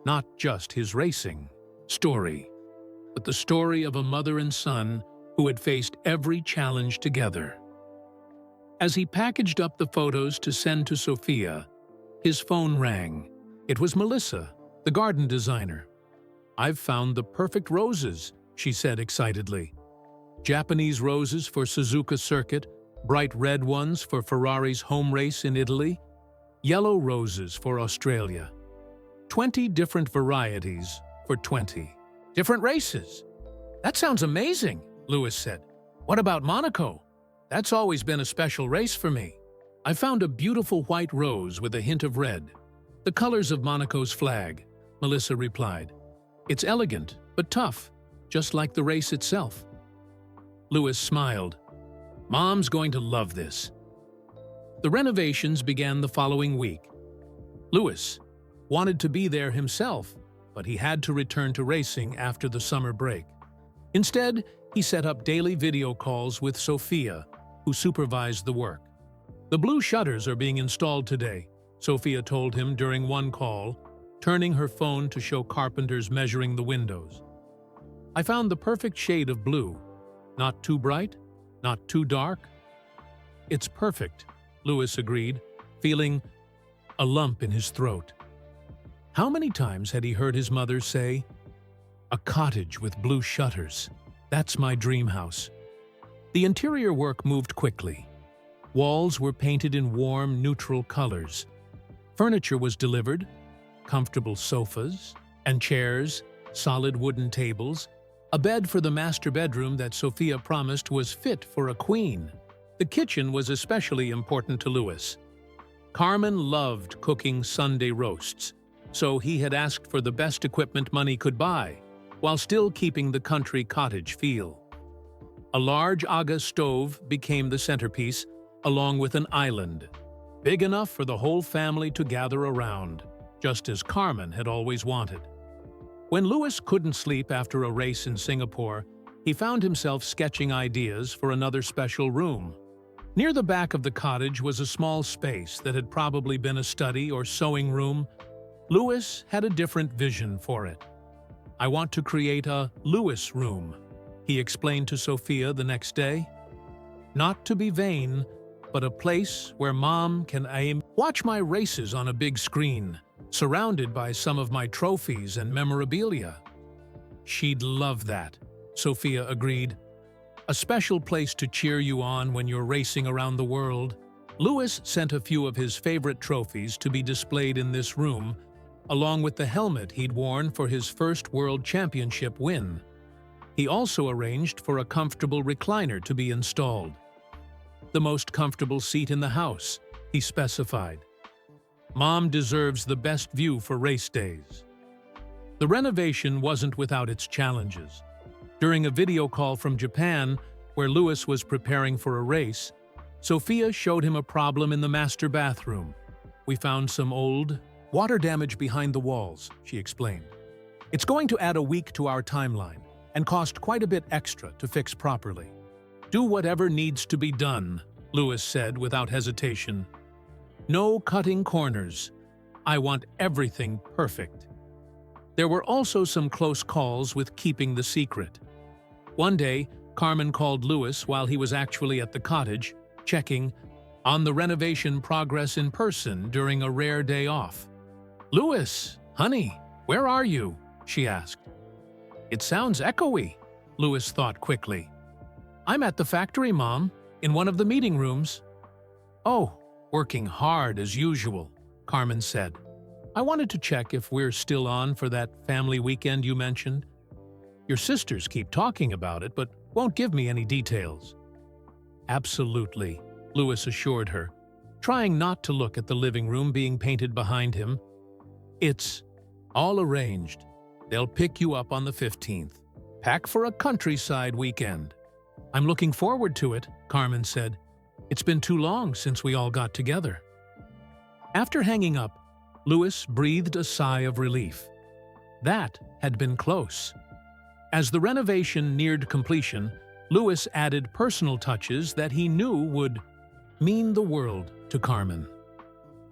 not just his racing story, but the story of a mother and son who had faced every challenge together. As he packaged up the photos to send to Sophia, his phone rang. It was Melissa, the garden designer. I've found the perfect roses, she said excitedly. Japanese roses for Suzuka Circuit, bright red ones for Ferrari's home race in Italy, yellow roses for Australia. 20 different varieties for 20 different races. That sounds amazing, Louis said. What about Monaco? That's always been a special race for me. I found a beautiful white rose with a hint of red. The colors of Monaco's flag, Melissa replied. It's elegant, but tough. just like the race itself. Lewis smiled. Mom's going to love this. The renovations began the following week. Lewis wanted to be there himself, but he had to return to racing after the summer break. Instead, he set up daily video calls with Sophia, who supervised the work. The blue shutters are being installed today, Sophia told him during one call, turning her phone to show carpenters measuring the windows. I found the perfect shade of blue. Not too bright, not too dark. It's perfect, Lewis agreed, feeling a lump in his throat. How many times had he heard his mother say, "A cottage with blue shutters. That's my dream house." The interior work moved quickly. Walls were painted in warm, neutral colors. Furniture was delivered, comfortable sofas and chairs, solid wooden tables, a bed for the master bedroom that Sophia promised was fit for a queen. The kitchen was especially important to Lewis. Carmen loved cooking Sunday roasts, so he had asked for the best equipment money could buy, while still keeping the country cottage feel. A large Aga stove became the centerpiece, along with an island, big enough for the whole family to gather around, just as Carmen had always wanted. When Lewis couldn't sleep after a race in Singapore, he found himself sketching ideas for another special room. Near the back of the cottage was a small space that had probably been a study or sewing room. Lewis had a different vision for it. "I want to create a Lewis room," he explained to Sophia the next day. "Not to be vain, but a place where Mom can watch my races on a big screen, surrounded by some of my trophies and memorabilia." "She'd love that," Sophia agreed. "A special place to cheer you on when you're racing around the world." Lewis sent a few of his favorite trophies to be displayed in this room, along with the helmet he'd worn for his first World Championship win. He also arranged for a comfortable recliner to be installed. "The most comfortable seat in the house," he specified. "Mom deserves the best view for race days." The renovation wasn't without its challenges. During a video call from Japan, where Lewis was preparing for a race, Sophia showed him a problem in the master bathroom. "We found some old water damage behind the walls," she explained. "It's going to add a week to our timeline and cost quite a bit extra to fix properly." "Do whatever needs to be done," Lewis said without hesitation. "No cutting corners. I want everything perfect." There were also some close calls with keeping the secret. One day, Carmen called Lewis while he was actually at the cottage, checking on the renovation progress in person during a rare day off. "Lewis, honey, where are you?" she asked. "It sounds echoey," Lewis thought quickly. "I'm at the factory, Mom, in one of the meeting rooms." "Oh, working hard as usual," Carmen said. "I wanted to check if we're still on for that family weekend you mentioned. Your sisters keep talking about it, but won't give me any details." "Absolutely," Lewis assured her, trying not to look at the living room being painted behind him. "It's all arranged. They'll pick you up on the 15th. Pack for a countryside weekend." "I'm looking forward to it," Carmen said. "It's been too long since we all got together." After hanging up, Lewis breathed a sigh of relief. That had been close. As the renovation neared completion, Lewis added personal touches that he knew would mean the world to Carmen.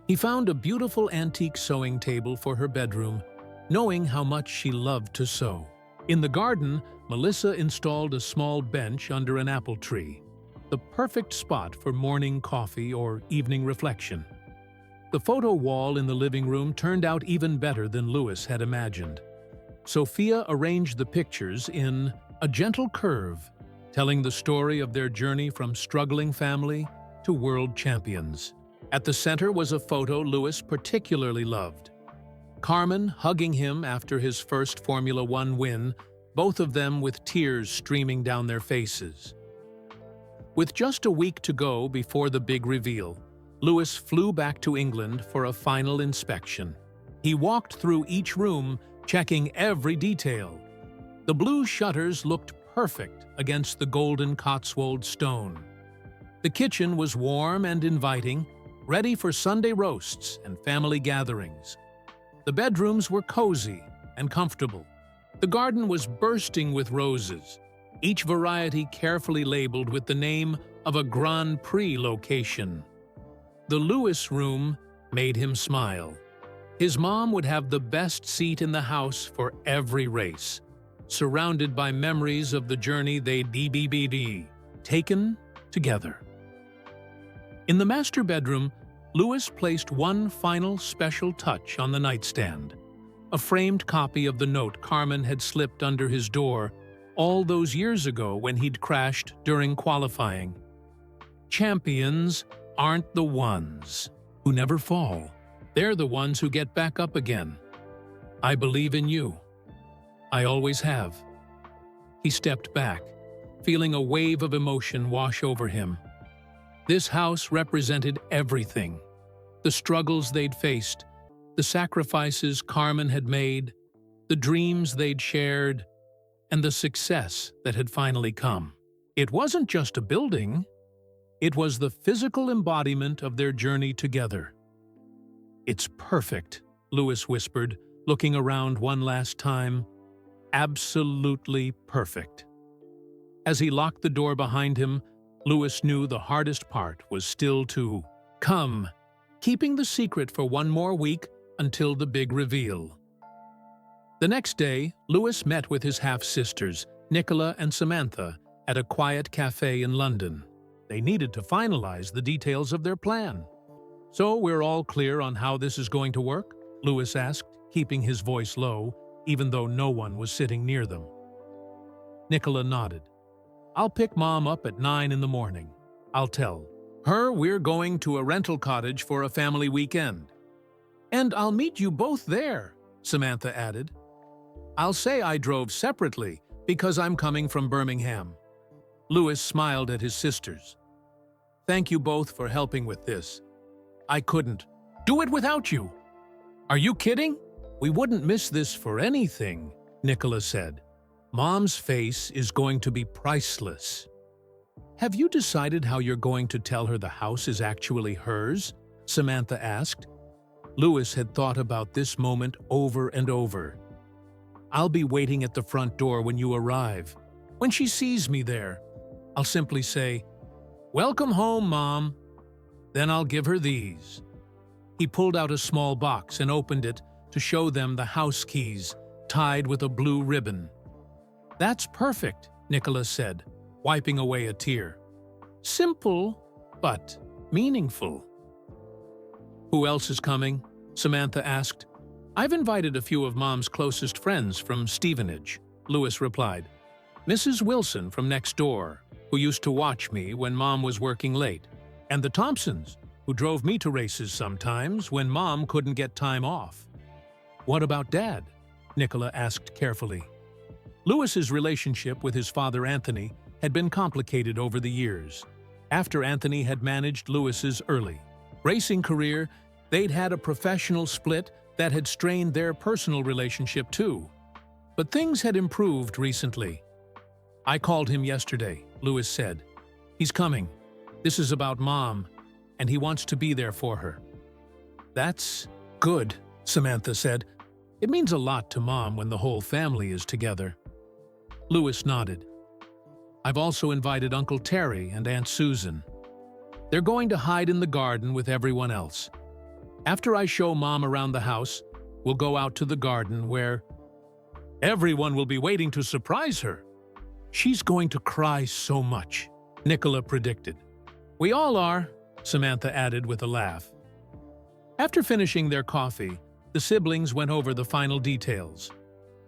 He found a beautiful antique sewing table for her bedroom, knowing how much she loved to sew. In the garden, Melissa installed a small bench under an apple tree, the perfect spot for morning coffee or evening reflection. The photo wall in the living room turned out even better than Lewis had imagined. Sophia arranged the pictures in a gentle curve, telling the story of their journey from struggling family to world champions. At the center was a photo Lewis particularly loved. Carmen hugging him after his first Formula One win, both of them with tears streaming down their faces. With just a week to go before the big reveal, Lewis flew back to England for a final inspection. He walked through each room, checking every detail. The blue shutters looked perfect against the golden Cotswold stone. The kitchen was warm and inviting, ready for Sunday roasts and family gatherings. The bedrooms were cozy and comfortable. The garden was bursting with roses, each variety carefully labeled with the name of a Grand Prix location. The Lewis room made him smile. His mom would have the best seat in the house for every race, surrounded by memories of the journey they'd taken together. In the master bedroom, Lewis placed one final special touch on the nightstand, a framed copy of the note Carmen had slipped under his door all those years ago when he'd crashed during qualifying. Champions aren't the ones who never fall. They're the ones who get back up again. I believe in you. I always have. He stepped back, feeling a wave of emotion wash over him. This house represented everything. The struggles they'd faced, the sacrifices Carmen had made, the dreams they'd shared, and the success that had finally come. It wasn't just a building. It was the physical embodiment of their journey together. "It's perfect," Lewis whispered, looking around one last time. "Absolutely perfect." As he locked the door behind him, Lewis knew the hardest part was still to come, keeping the secret for one more week until the big reveal. The next day, Lewis met with his half-sisters, Nicola and Samantha, at a quiet cafe in London. They needed to finalize the details of their plan. "So we're all clear on how this is going to work?" Lewis asked, keeping his voice low, even though no one was sitting near them. Nicola nodded. "I'll pick Mom up at 9 in the morning. I'll tell her we're going to a rental cottage for a family weekend. And I'll meet you both there," Samantha added. "I'll say I drove separately because I'm coming from Birmingham." Lewis smiled at his sisters. "Thank you both for helping with this. I couldn't do it without you." "Are you kidding? We wouldn't miss this for anything," Nicola said. "Mom's face is going to be priceless." "Have you decided how you're going to tell her the house is actually hers?" Samantha asked. Lewis had thought about this moment over and over. "I'll be waiting at the front door when you arrive. When she sees me there, I'll simply say, 'Welcome home, Mom.' Then I'll give her these." He pulled out a small box and opened it to show them the house keys, tied with a blue ribbon. "That's perfect," Nicola said, wiping away a tear. "Simple, but meaningful." "Who else is coming?" Samantha asked. "I've invited a few of Mom's closest friends from Stevenage," Lewis replied. "Mrs. Wilson from next door, who used to watch me when Mom was working late, and the Thompsons, who drove me to races sometimes when Mom couldn't get time off." "What about Dad?" Nicola asked carefully. Lewis's relationship with his father Anthony had been complicated over the years. After Anthony had managed Lewis's early racing career, they'd had a professional split that had strained their personal relationship too. But things had improved recently. "I called him yesterday," Lewis said. "He's coming. This is about Mom, and he wants to be there for her." "That's good," Samantha said. "It means a lot to Mom when the whole family is together." Lewis nodded. "I've also invited Uncle Terry and Aunt Susan. They're going to hide in the garden with everyone else. After I show Mom around the house, we'll go out to the garden where everyone will be waiting to surprise her. She's going to cry so much," Nicola predicted. "We all are," Samantha added with a laugh. After finishing their coffee, the siblings went over the final details.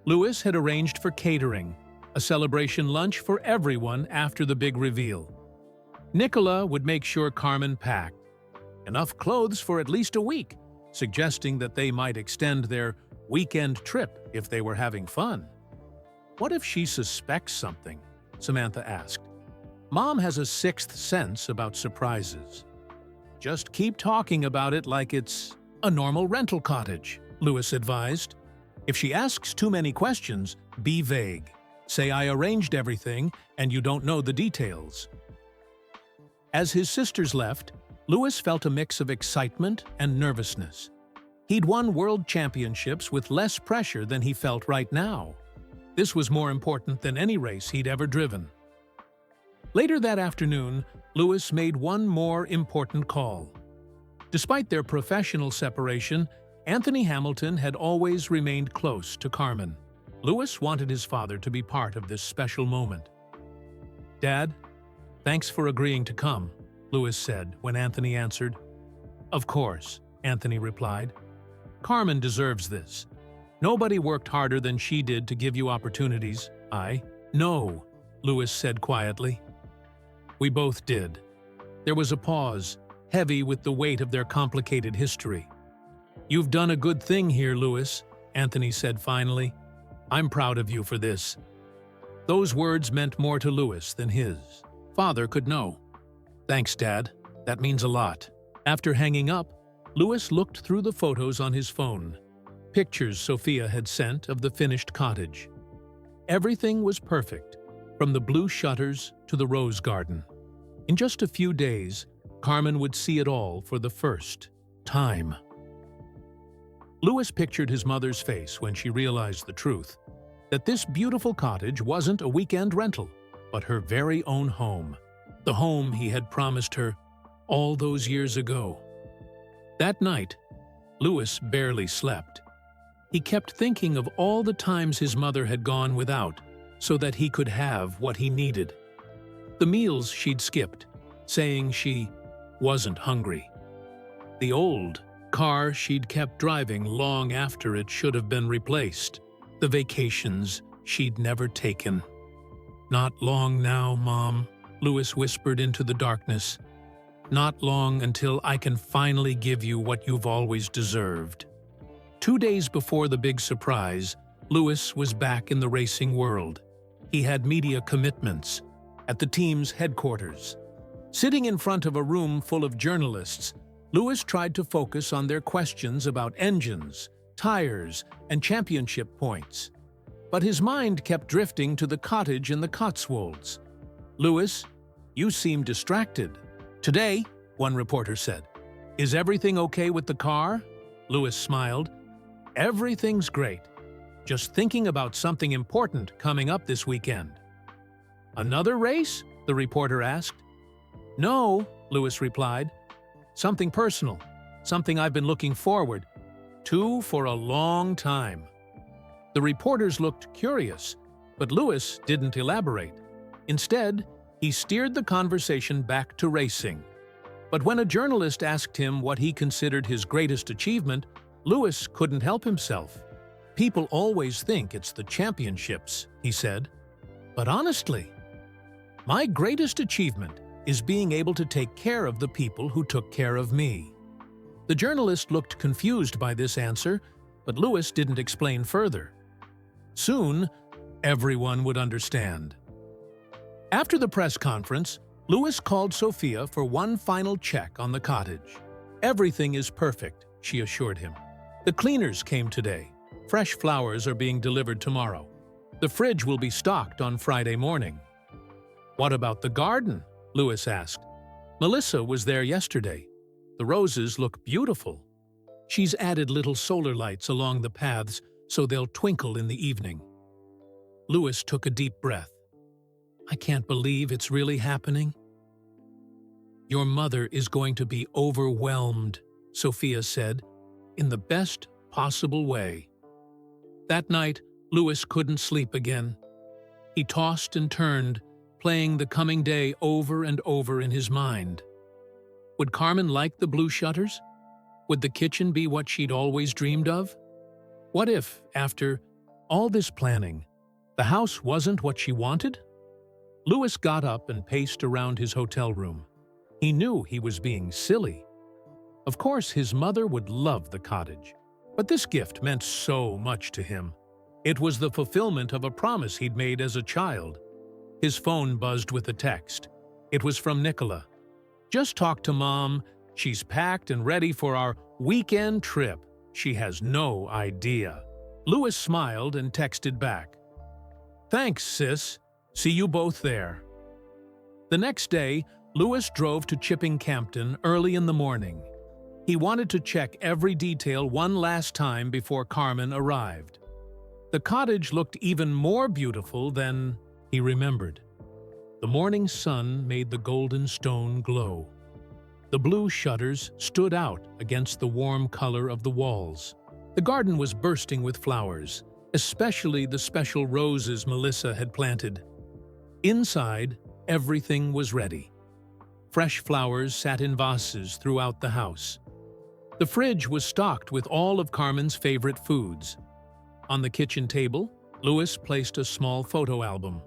Lewis had arranged for catering, a celebration lunch for everyone after the big reveal. Nicola would make sure Carmen packed enough clothes for at least a week, suggesting that they might extend their weekend trip if they were having fun. "What if she suspects something?" Samantha asked. "Mom has a sixth sense about surprises." "Just keep talking about it like it's a normal rental cottage," Lewis advised. "If she asks too many questions, be vague. Say I arranged everything and you don't know the details." As his sisters left, Louis felt a mix of excitement and nervousness. He'd won world championships with less pressure than he felt right now. This was more important than any race he'd ever driven. Later that afternoon, Louis made one more important call. Despite their professional separation, Anthony Hamilton had always remained close to Carmen. Louis wanted his father to be part of this special moment. "Dad, thanks for agreeing to come," Louis said when Anthony answered. "Of course," Anthony replied. "Carmen deserves this. Nobody worked harder than she did to give you opportunities." "No," Louis said quietly. "We both did." There was a pause, heavy with the weight of their complicated history. "You've done a good thing here, Louis," Anthony said finally. "I'm proud of you for this." Those words meant more to Louis than his father could know. "Thanks, Dad. That means a lot." After hanging up, Louis looked through the photos on his phone, pictures Sophia had sent of the finished cottage. Everything was perfect, from the blue shutters to the rose garden. In just a few days, Carmen would see it all for the first time. Louis pictured his mother's face when she realized the truth, that this beautiful cottage wasn't a weekend rental, but her very own home, the home he had promised her all those years ago. That night, Louis barely slept. He kept thinking of all the times his mother had gone without so that he could have what he needed. The meals she'd skipped, saying she wasn't hungry. The old car she'd kept driving long after it should have been replaced. The vacations she'd never taken. "Not long now, Mom," Louis whispered into the darkness. "Not long until I can finally give you what you've always deserved." 2 days before the big surprise, Louis was back in the racing world. He had media commitments at the team's headquarters. Sitting in front of a room full of journalists, Louis tried to focus on their questions about engines, tires, and championship points. But his mind kept drifting to the cottage in the Cotswolds. "Louis, you seem distracted." "Today," one reporter said. "Is everything okay with the car?" Louis smiled. "Everything's great. Just thinking about something important coming up this weekend." "Another race?" the reporter asked. "No," Louis replied. "Something personal, something I've been looking forward to for a long time." The reporters looked curious, but Louis didn't elaborate. Instead, he steered the conversation back to racing. But when a journalist asked him what he considered his greatest achievement, Louis couldn't help himself. "People always think it's the championships," he said. "But honestly, my greatest achievement is being able to take care of the people who took care of me." The journalist looked confused by this answer, but Louis didn't explain further. Soon, everyone would understand. After the press conference, Louis called Sophia for one final check on the cottage. "Everything is perfect," she assured him. "The cleaners came today. Fresh flowers are being delivered tomorrow. The fridge will be stocked on Friday morning." "What about the garden?" Louis asked. "Melissa was there yesterday. The roses look beautiful. She's added little solar lights along the paths so they'll twinkle in the evening." Louis took a deep breath. "I can't believe it's really happening." "Your mother is going to be overwhelmed," Sophia said, "in the best possible way." That night, Louis couldn't sleep again. He tossed and turned, playing the coming day over and over in his mind. Would Carmen like the blue shutters? Would the kitchen be what she'd always dreamed of? What if, after all this planning, the house wasn't what she wanted? Louis got up and paced around his hotel room. He knew he was being silly. Of course, his mother would love the cottage, but this gift meant so much to him. It was the fulfillment of a promise he'd made as a child. His phone buzzed with a text. It was from Nicola. "Just talked to Mom. She's packed and ready for our weekend trip. She has no idea." Louis smiled and texted back. Thanks, sis. See you both there. The next day, Louis drove to Chipping-Campden early in the morning. He wanted to check every detail one last time before Carmen arrived. The cottage looked even more beautiful than he remembered. The morning sun made the golden stone glow. The blue shutters stood out against the warm color of the walls. The garden was bursting with flowers, especially the special roses Melissa had planted. Inside, everything was ready. Fresh flowers sat in vases throughout the house. The fridge was stocked with all of Carmen's favorite foods. On the kitchen table, Louis placed a small photo album,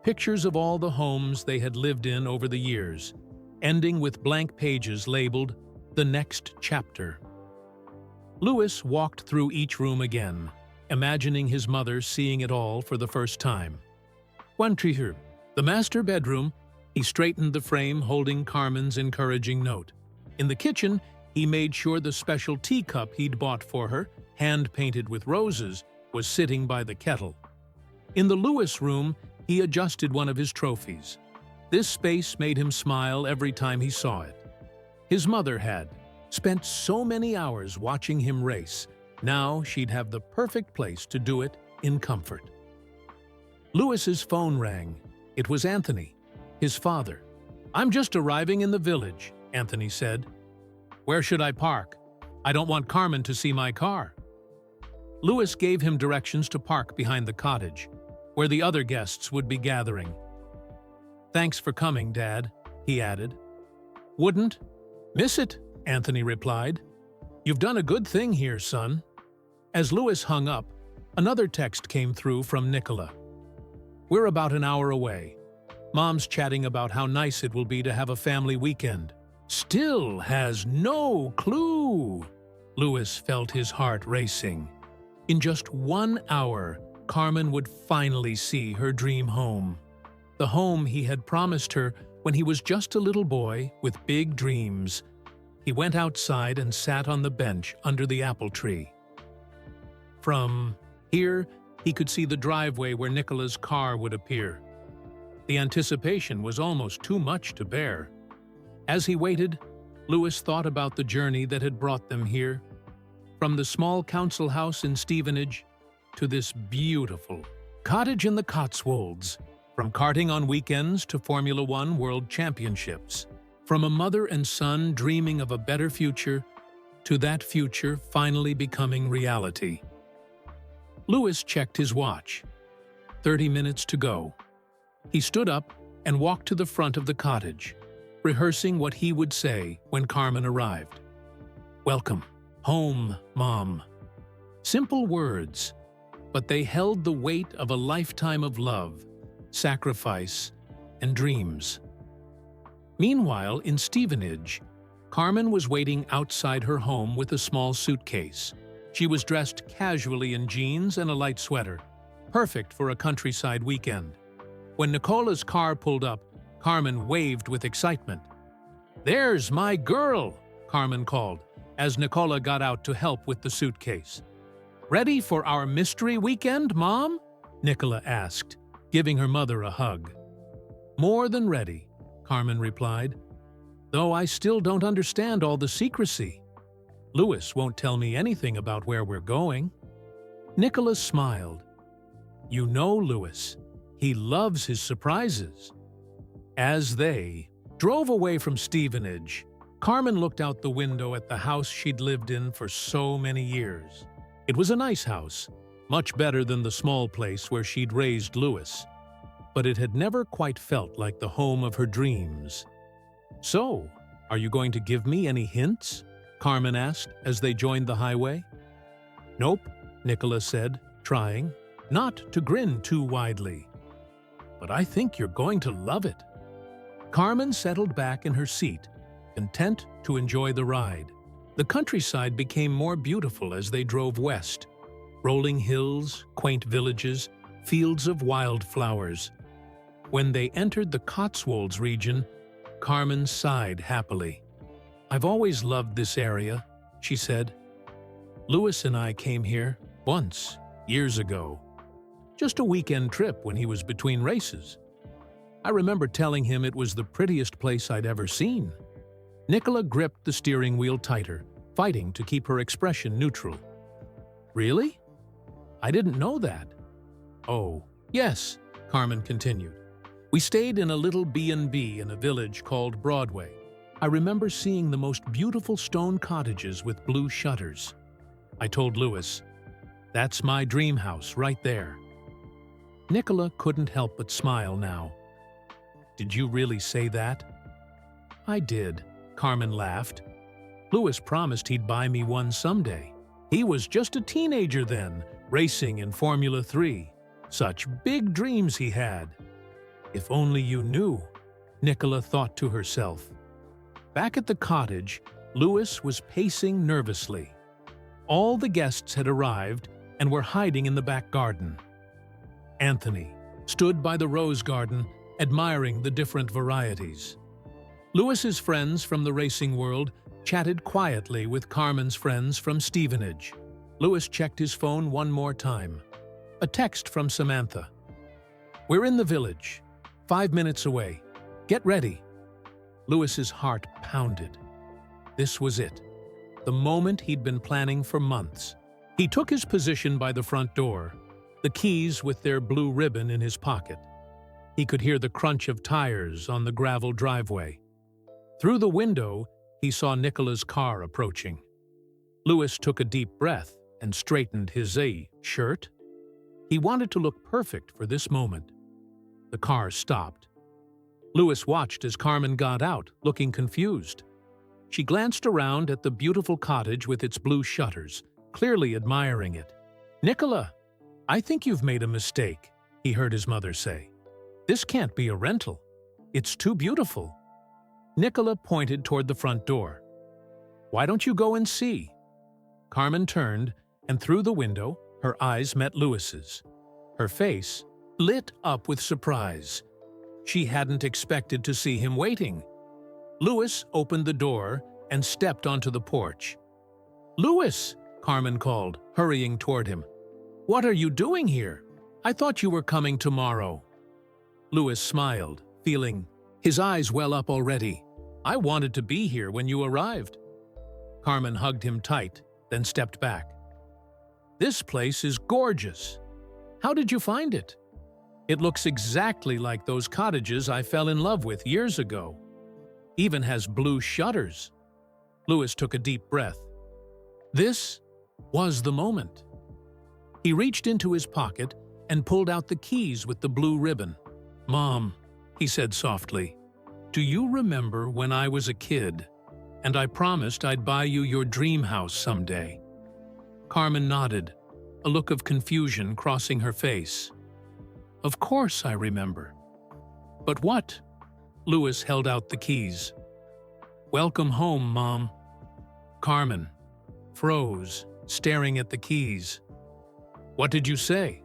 pictures of all the homes they had lived in over the years, ending with blank pages labeled "The Next Chapter." Louis walked through each room again, imagining his mother seeing it all for the first time. The master bedroom. He straightened the frame holding Carmen's encouraging note. In the kitchen, he made sure the special teacup he'd bought for her, hand-painted with roses, was sitting by the kettle. In the Louis room, he adjusted one of his trophies. This space made him smile every time he saw it. His mother had spent so many hours watching him race. Now she'd have the perfect place to do it in comfort. Louis's phone rang. It was Anthony, his father. "I'm just arriving in the village," Anthony said. "Where should I park? I don't want Carmen to see my car." Louis gave him directions to park behind the cottage, where the other guests would be gathering. "Thanks for coming, Dad," he added. "Wouldn't miss it," Anthony replied. "You've done a good thing here, son." As Louis hung up, another text came through from Nicola. "We're about an hour away. Mom's chatting about how nice it will be to have a family weekend. Still has no clue." Louis felt his heart racing. In just 1 hour, Carmen would finally see her dream home. The home he had promised her when he was just a little boy with big dreams. He went outside and sat on the bench under the apple tree. From here, he could see the driveway where Nicola's car would appear. The anticipation was almost too much to bear. As he waited, Louis thought about the journey that had brought them here. From the small council house in Stevenage to this beautiful cottage in the Cotswolds. From karting on weekends to Formula One World Championships. From a mother and son dreaming of a better future to that future finally becoming reality. Louis checked his watch. 30 minutes to go. He stood up and walked to the front of the cottage, rehearsing what he would say when Carmen arrived. "Welcome home, Mom." Simple words, but they held the weight of a lifetime of love, sacrifice, and dreams. Meanwhile, in Stevenage, Carmen was waiting outside her home with a small suitcase. She was dressed casually in jeans and a light sweater, perfect for a countryside weekend. When Nicola's car pulled up, Carmen waved with excitement. "There's my girl," Carmen called, as Nicola got out to help with the suitcase. "Ready for our mystery weekend, Mom?" Nicola asked, giving her mother a hug. "More than ready," Carmen replied, "though I still don't understand all the secrecy. Louis won't tell me anything about where we're going." Nicola smiled. "You know Louis. He loves his surprises." As they drove away from Stevenage, Carmen looked out the window at the house she'd lived in for so many years. It was a nice house, much better than the small place where she'd raised Louis, but it had never quite felt like the home of her dreams. "So, are you going to give me any hints?" Carmen asked as they joined the highway. "Nope," Nicola said, trying not to grin too widely. "But I think you're going to love it." Carmen settled back in her seat, content to enjoy the ride. The countryside became more beautiful as they drove west. Rolling hills, quaint villages, fields of wildflowers. When they entered the Cotswolds region, Carmen sighed happily. "I've always loved this area," she said. "Louis and I came here once, years ago." just a weekend trip when he was between races. I remember telling him it was the prettiest place I'd ever seen. Nicola gripped the steering wheel tighter, fighting to keep her expression neutral. Really? I didn't know that. Oh, yes, Carmen continued. We stayed in a little B&B in a village called Broadway. I remember seeing the most beautiful stone cottages with blue shutters. I told Louis, "That's my dream house right there." Nicola couldn't help but smile now. "Did you really say that?" "I did," Carmen laughed. "Louis promised he'd buy me one someday. He was just a teenager then, racing in Formula 3. Such big dreams he had." "If only you knew," Nicola thought to herself. Back at the cottage, Louis was pacing nervously. All the guests had arrived and were hiding in the back garden. Anthony stood by the rose garden, admiring the different varieties. Louis's friends from the racing world chatted quietly with Carmen's friends from Stevenage. Louis checked his phone one more time. A text from Samantha. "We're in the village. 5 minutes away. Get ready." Louis's heart pounded. This was it. The moment he'd been planning for months. He took his position by the front door, the keys with their blue ribbon in his pocket. He could hear the crunch of tires on the gravel driveway. Through the window, he saw Nicola's car approaching. Louis took a deep breath and straightened his shirt. He wanted to look perfect for this moment. The car stopped. Louis watched as Carmen got out, looking confused. She glanced around at the beautiful cottage with its blue shutters, clearly admiring it. "Nicola, I think you've made a mistake," he heard his mother say. "This can't be a rental. It's too beautiful." Nicola pointed toward the front door. "Why don't you go and see?" Carmen turned, and through the window, her eyes met Louis's. Her face lit up with surprise. She hadn't expected to see him waiting. Louis opened the door and stepped onto the porch. "Louis!" Carmen called, hurrying toward him. "What are you doing here? I thought you were coming tomorrow." Louis smiled, feeling his eyes well up already. "I wanted to be here when you arrived." Carmen hugged him tight, then stepped back. "This place is gorgeous. How did you find it? It looks exactly like those cottages I fell in love with years ago. Even has blue shutters." Louis took a deep breath. This was the moment. He reached into his pocket and pulled out the keys with the blue ribbon. "Mom," he said softly, "do you remember when I was a kid and I promised I'd buy you your dream house someday?" Carmen nodded, a look of confusion crossing her face. "Of course I remember." "But what?" Louis held out the keys. "Welcome home, Mom." Carmen froze, staring at the keys. "What did you say?"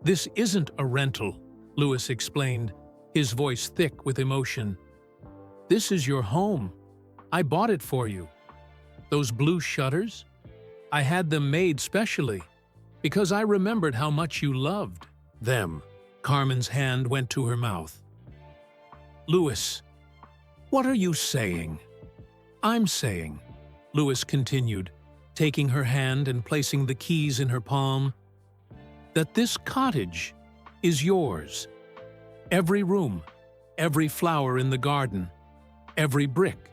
"This isn't a rental," Louis explained, his voice thick with emotion. "This is your home. I bought it for you. Those blue shutters? I had them made specially, because I remembered how much you loved them." Carmen's hand went to her mouth. "Louis, what are you saying?" "I'm saying," Louis continued, taking her hand and placing the keys in her palm, "that this cottage is yours. Every room, every flower in the garden, every brick.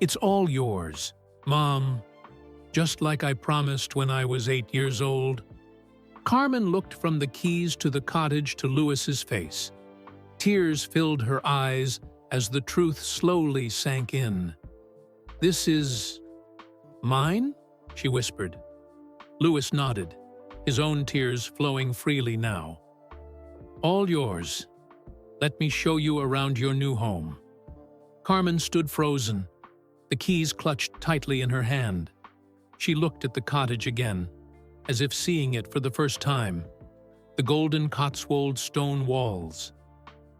It's all yours, Mom, just like I promised when I was 8 years old." Carmen looked from the keys to the cottage to Louis's face. Tears filled her eyes as the truth slowly sank in. "This is mine?" she whispered. Louis nodded, his own tears flowing freely now. "All yours. Let me show you around your new home." Carmen stood frozen, the keys clutched tightly in her hand. She looked at the cottage again, as if seeing it for the first time. The golden Cotswold stone walls,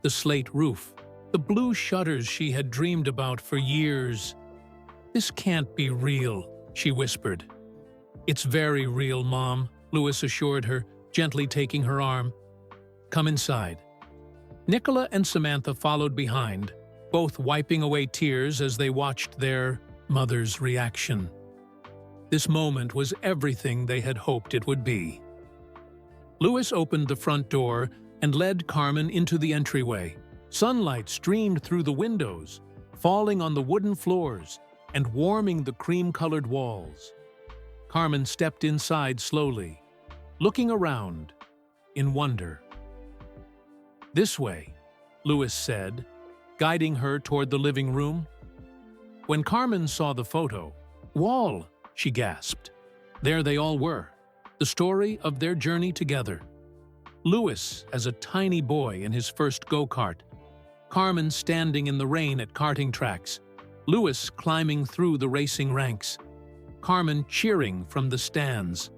the slate roof, the blue shutters she had dreamed about for years. "This can't be real," she whispered. "It's very real, Mom," Louis assured her, gently taking her arm. "Come inside." Nicola and Samantha followed behind, both wiping away tears as they watched their mother's reaction. This moment was everything they had hoped it would be. Louis opened the front door and led Carmen into the entryway. Sunlight streamed through the windows, falling on the wooden floors and warming the cream-colored walls. Carmen stepped inside slowly, looking around in wonder. "This way," Louis said, guiding her toward the living room. When Carmen saw the photo, "Wall!" she gasped. There they all were, the story of their journey together. Louis as a tiny boy in his first go-kart, Carmen standing in the rain at karting tracks, Louis climbing through the racing ranks, Carmen cheering from the stands.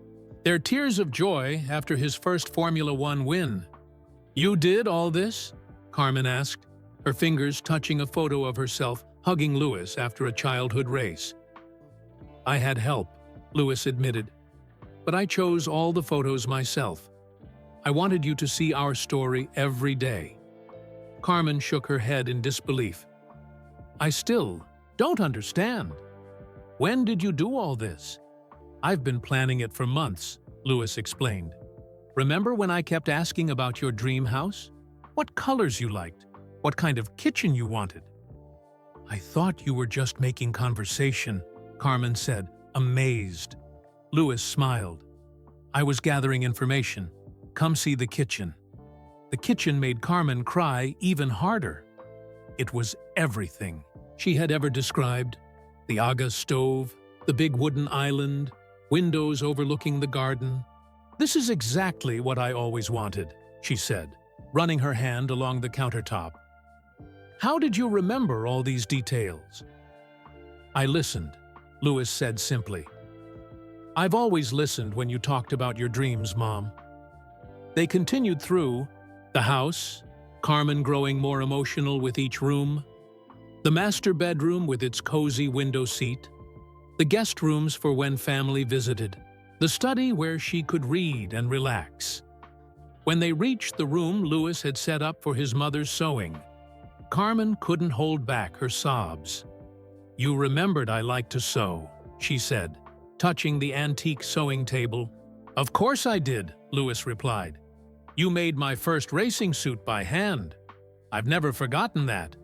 Their tears of joy after his first Formula One win. "You did all this?" Carmen asked, her fingers touching a photo of herself hugging Louis after a childhood race. "I had help," Louis admitted, "but I chose all the photos myself. I wanted you to see our story every day." Carmen shook her head in disbelief. "I still don't understand. When did you do all this?" "I've been planning it for months," Louis explained. "Remember when I kept asking about your dream house? What colors you liked? What kind of kitchen you wanted?" "I thought you were just making conversation," Carmen said, amazed. Louis smiled. "I was gathering information. Come see the kitchen." The kitchen made Carmen cry even harder. It was everything she had ever described. The Aga stove, the big wooden island, windows overlooking the garden. "This is exactly what I always wanted," she said, running her hand along the countertop. "How did you remember all these details?" "I listened," Louis said simply. "I've always listened when you talked about your dreams, Mom." They continued through the house, Carmen growing more emotional with each room, the master bedroom with its cozy window seat, the guest rooms for when family visited, the study where she could read and relax. When they reached the room Louis had set up for his mother's sewing, Carmen couldn't hold back her sobs. "You remembered I like to sew," she said, touching the antique sewing table. "Of course I did," Louis replied. "You made my first racing suit by hand. I've never forgotten that."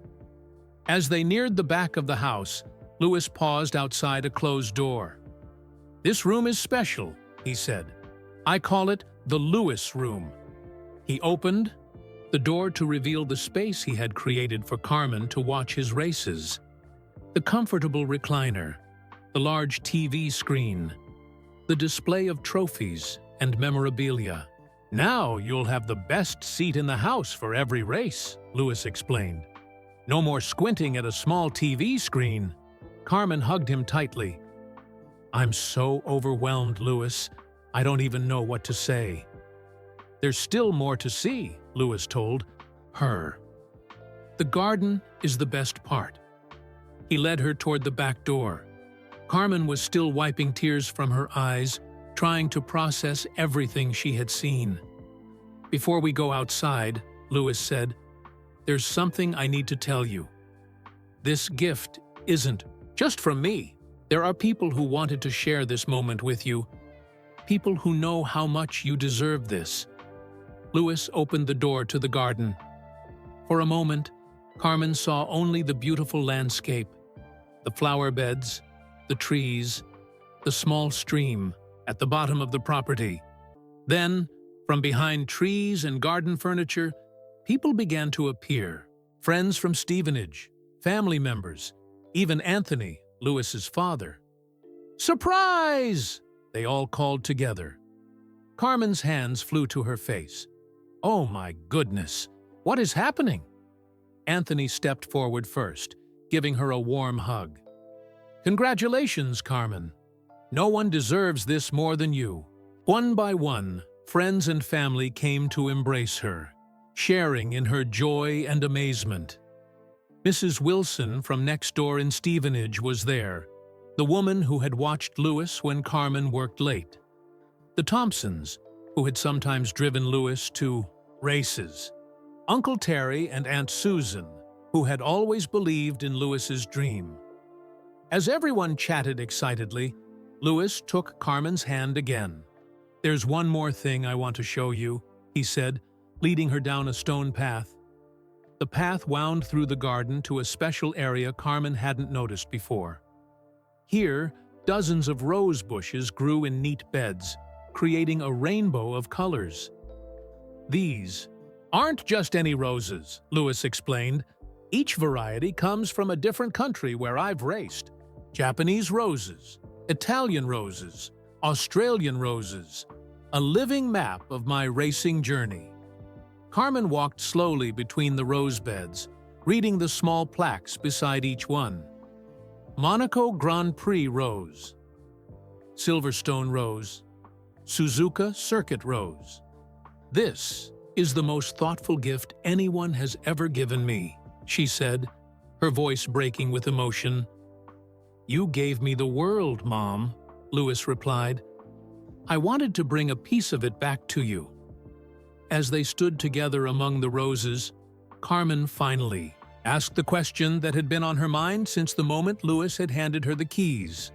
As they neared the back of the house, Louis paused outside a closed door. "This room is special," he said. "I call it the Louis room." He opened the door to reveal the space he had created for Carmen to watch his races. The comfortable recliner, the large TV screen, the display of trophies and memorabilia. "Now you'll have the best seat in the house for every race," Louis explained. "No more squinting at a small TV screen." Carmen hugged him tightly. "I'm so overwhelmed, Louis. I don't even know what to say." "There's still more to see," Louis told her. "The garden is the best part." He led her toward the back door. Carmen was still wiping tears from her eyes, trying to process everything she had seen. "Before we go outside," Louis said, "there's something I need to tell you. This gift isn't just from me. There are people who wanted to share this moment with you, people who know how much you deserve this." Louis opened the door to the garden. For a moment, Carmen saw only the beautiful landscape, the flower beds, the trees, the small stream at the bottom of the property. Then, from behind trees and garden furniture, people began to appear. Friends from Stevenage, family members, even Anthony, Louis's father. "Surprise!" they all called together. Carmen's hands flew to her face. "Oh my goodness, what is happening?" Anthony stepped forward first, giving her a warm hug. "Congratulations, Carmen. No one deserves this more than you." One by one, friends and family came to embrace her, sharing in her joy and amazement. Mrs. Wilson from next door in Stevenage was there, the woman who had watched Louis when Carmen worked late. The Thompsons, who had sometimes driven Louis to races, Uncle Terry and Aunt Susan, who had always believed in Louis's dream. As everyone chatted excitedly, Louis took Carmen's hand again. "There's one more thing I want to show you," he said, leading her down a stone path. The path wound through the garden to a special area Carmen hadn't noticed before. Here, dozens of rose bushes grew in neat beds, creating a rainbow of colors. "These aren't just any roses," Louis explained. "Each variety comes from a different country where I've raced. Japanese roses, Italian roses, Australian roses, a living map of my racing journey." Carmen walked slowly between the rose beds, reading the small plaques beside each one. Monaco Grand Prix Rose, Silverstone Rose, Suzuka Circuit Rose. "This is the most thoughtful gift anyone has ever given me," she said, her voice breaking with emotion. "You gave me the world, Mom," Louis replied. "I wanted to bring a piece of it back to you." As they stood together among the roses, Carmen finally asked the question that had been on her mind since the moment Louis had handed her the keys.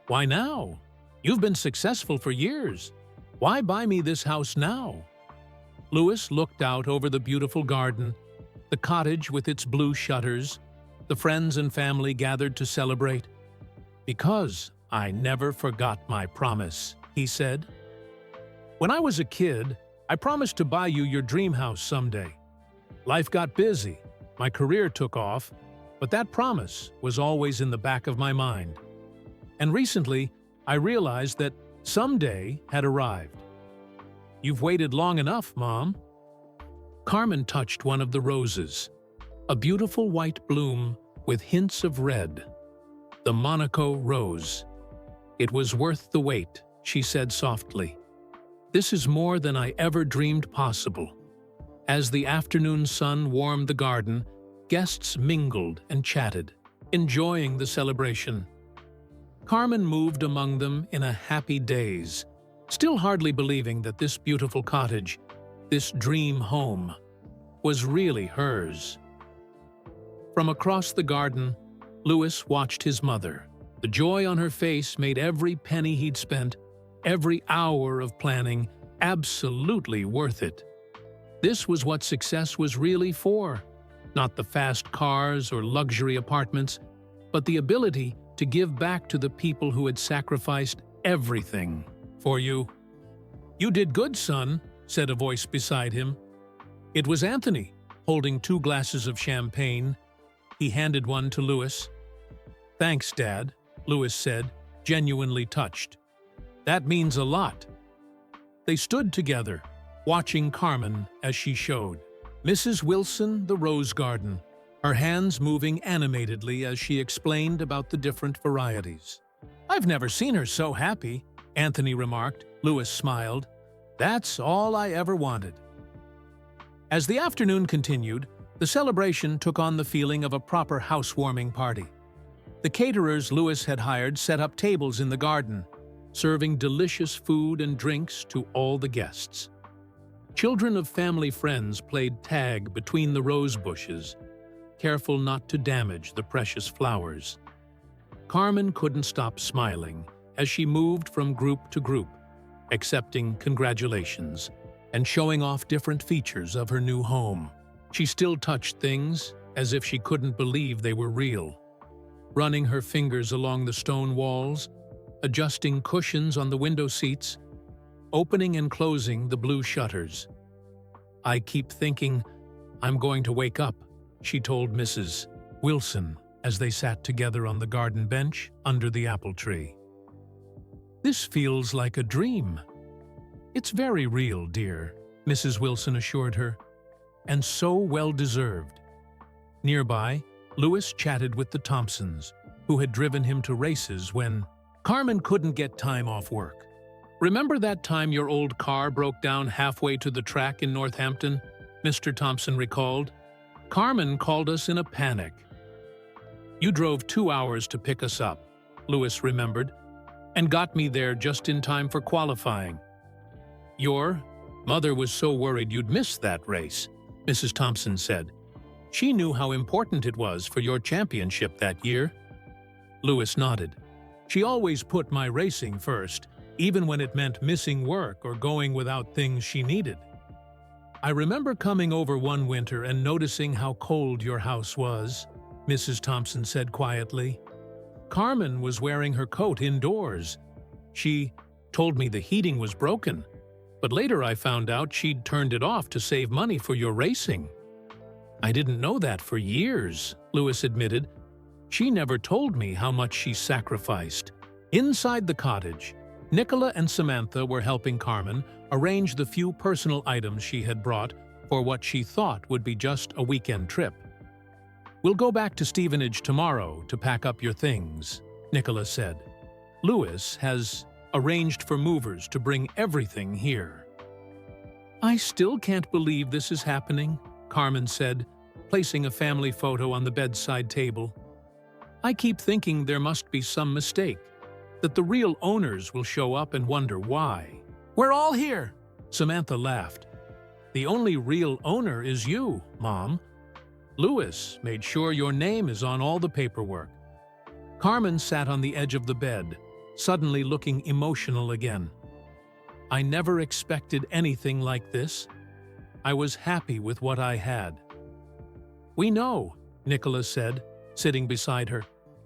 "Why now? You've been successful for years. Why buy me this house now?" Louis looked out over the beautiful garden, the cottage with its blue shutters, the friends and family gathered to celebrate. "Because I never forgot my promise," he said. "When I was a kid, I promised to buy you your dream house someday. Life got busy, my career took off, but that promise was always in the back of my mind. And recently, I realized that someday had arrived. You've waited long enough, Mom." Carmen touched one of the roses, a beautiful white bloom with hints of red. The Monaco rose. "It was worth the wait," she said softly. "This is more than I ever dreamed possible." As the afternoon sun warmed the garden, guests mingled and chatted, enjoying the celebration. Carmen moved among them in a happy daze, still hardly believing that this beautiful cottage, this dream home, was really hers. From across the garden, Louis watched his mother. The joy on her face made every penny he'd spent, every hour of planning, absolutely worth it. This was what success was really for, not the fast cars or luxury apartments, but the ability to give back to the people who had sacrificed everything for you. "You did good, son," said a voice beside him. It was Anthony, holding 2 glasses of champagne. He handed one to Louis. "Thanks, Dad," Louis said, genuinely touched. "That means a lot." They stood together, watching Carmen as she showed Mrs. Wilson the rose garden, her hands moving animatedly as she explained about the different varieties. "I've never seen her so happy," Anthony remarked. Louis smiled. "That's all I ever wanted." As the afternoon continued, the celebration took on the feeling of a proper housewarming party. The caterers Louis had hired set up tables in the garden, serving delicious food and drinks to all the guests. Children of family friends played tag between the rose bushes, careful not to damage the precious flowers. Carmen couldn't stop smiling as she moved from group to group, accepting congratulations and showing off different features of her new home. She still touched things as if she couldn't believe they were real, running her fingers along the stone walls, adjusting cushions on the window seats, opening and closing the blue shutters. "I keep thinking I'm going to wake up," she told Mrs. Wilson as they sat together on the garden bench under the apple tree. "This feels like a dream." "It's very real, dear," Mrs. Wilson assured her, "and so well-deserved." Nearby, Louis chatted with the Thompsons, who had driven him to races when Carmen couldn't get time off work. "Remember that time your old car broke down halfway to the track in Northampton?" Mr. Thompson recalled. "Carmen called us in a panic. You drove 2 hours to pick us up," Louis remembered, "and got me there just in time for qualifying. Your mother was so worried you'd miss that race, Mrs. Thompson said. She knew how important it was for your championship that year. Lewis nodded. She always put my racing first, even when it meant missing work or going without things she needed. I remember coming over one winter and noticing how cold your house was, Mrs. Thompson said quietly. Carmen was wearing her coat indoors. She told me the heating was broken, but later I found out she'd turned it off to save money for your racing. I didn't know that for years, Lewis admitted. She never told me how much she sacrificed. Inside the cottage, Nicola and Samantha were helping Carmen arrange the few personal items she had brought for what she thought would be just a weekend trip. We'll go back to Stevenage tomorrow to pack up your things, Nicola said. Lewis has arranged for movers to bring everything here. I still can't believe this is happening, Carmen said, placing a family photo on the bedside table. I keep thinking there must be some mistake, that the real owners will show up and wonder why. We're all here, Samantha laughed. The only real owner is you, Mom. Lewis made sure your name is on all the paperwork. Carmen sat on the edge of the bed, suddenly looking emotional again. I never expected anything like this. I was happy with what I had. We know, Nicola said, sitting beside her.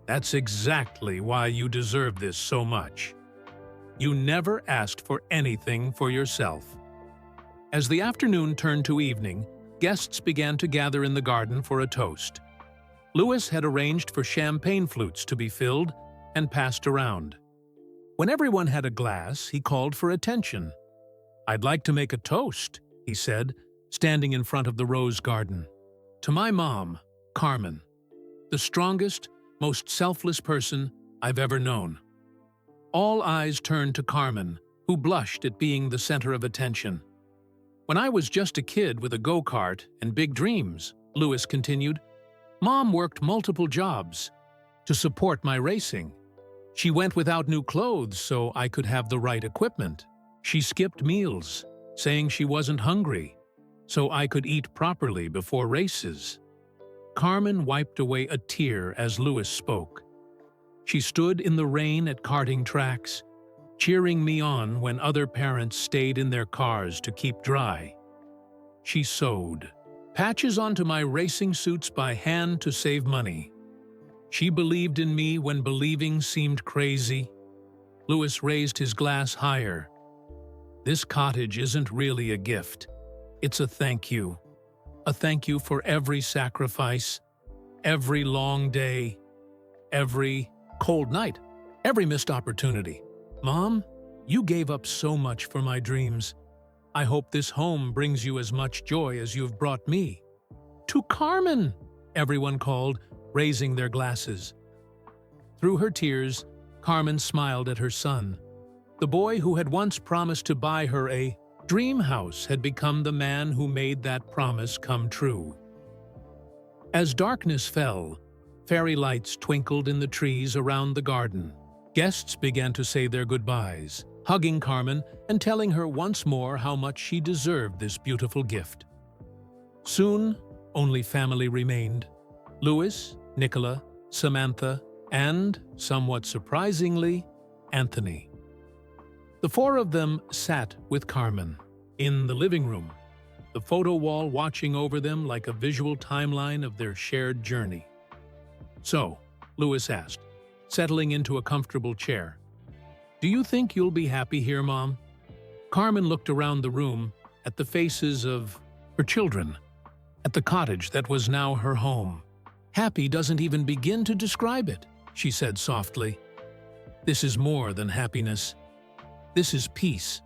That's exactly why you deserve this so much. You never asked for anything for yourself. As the afternoon turned to evening, guests began to gather in the garden for a toast. Lewis had arranged for champagne flutes to be filled and passed around. When everyone had a glass, he called for attention. I'd like to make a toast, he said, standing in front of the rose garden. To my mom, Carmen, the strongest, most selfless person I've ever known. All eyes turned to Carmen, who blushed at being the center of attention. When I was just a kid with a go-kart and big dreams, Lewis continued, Mom worked multiple jobs to support my racing. She went without new clothes so I could have the right equipment. She skipped meals, saying she wasn't hungry, so I could eat properly before races. Carmen wiped away a tear as Lewis spoke. She stood in the rain at karting tracks, cheering me on when other parents stayed in their cars to keep dry. She sewed patches onto my racing suits by hand to save money. She believed in me when believing seemed crazy. Lewis raised his glass higher. This cottage isn't really a gift. It's a thank you. A thank you for every sacrifice, every long day, every cold night, every missed opportunity. Mom, you gave up so much for my dreams. I hope this home brings you as much joy as you've brought me. To Carmen, everyone called, raising their glasses. Through her tears, Carmen smiled at her son. The boy who had once promised to buy her a dream house had become the man who made that promise come true. As darkness fell, fairy lights twinkled in the trees around the garden. Guests began to say their goodbyes, hugging Carmen and telling her once more how much she deserved this beautiful gift. Soon, only family remained. Lewis, Nicola, Samantha, and, somewhat surprisingly, Anthony. The four of them sat with Carmen in the living room, the photo wall watching over them like a visual timeline of their shared journey. So, Lewis asked, settling into a comfortable chair, "Do you think you'll be happy here, Mom?" Carmen looked around the room at the faces of her children, at the cottage that was now her home. "Happy doesn't even begin to describe it," she said softly. "This is more than happiness. This is peace."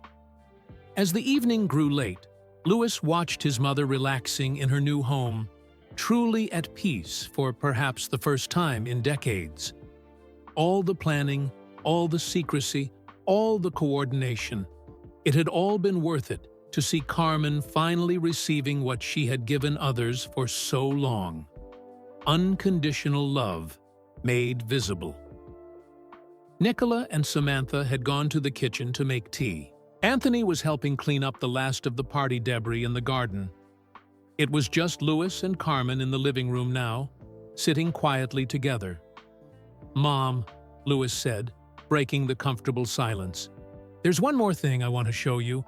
As the evening grew late, Lewis watched his mother relaxing in her new home, truly at peace for perhaps the first time in decades. All the planning, all the secrecy, all the coordination, it had all been worth it to see Carmen finally receiving what she had given others for so long. Unconditional love made visible. Nicola and Samantha had gone to the kitchen to make tea. Anthony was helping clean up the last of the party debris in the garden. It was just Louis and Carmen in the living room now, sitting quietly together. "Mom," Louis said, breaking the comfortable silence, "there's one more thing I want to show you.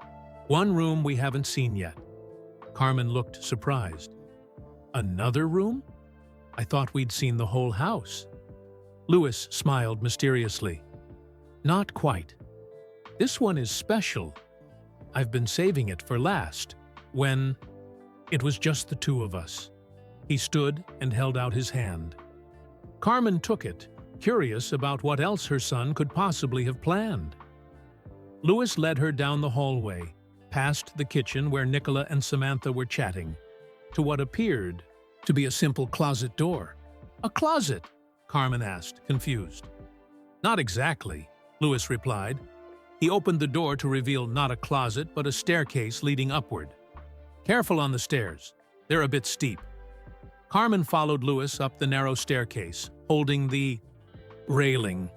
One room we haven't seen yet." Carmen looked surprised. "Another room? I thought we'd seen the whole house." Louis smiled mysteriously. "Not quite. This one is special. I've been saving it for last, when it was just the two of us." He stood and held out his hand. Carmen took it, curious about what else her son could possibly have planned. Louis led her down the hallway, past the kitchen where Nicola and Samantha were chatting, to what appeared to be a simple closet door. "A closet?" Carmen asked, confused. "Not exactly," Louis replied. He opened the door to reveal not a closet but a staircase leading upward. "Careful on the stairs. They're a bit steep." Carmen followed Louis up the narrow staircase, holding the railing.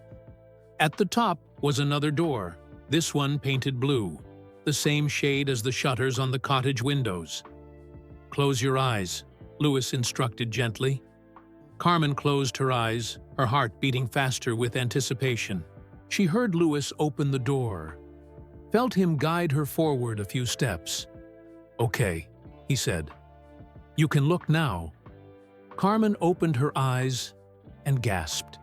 At the top was another door, this one painted blue, the same shade as the shutters on the cottage windows. "Close your eyes," Louis instructed gently. Carmen closed her eyes, her heart beating faster with anticipation. She heard Louis open the door, felt him guide her forward a few steps. "Okay," he said. "You can look now." Carmen opened her eyes and gasped.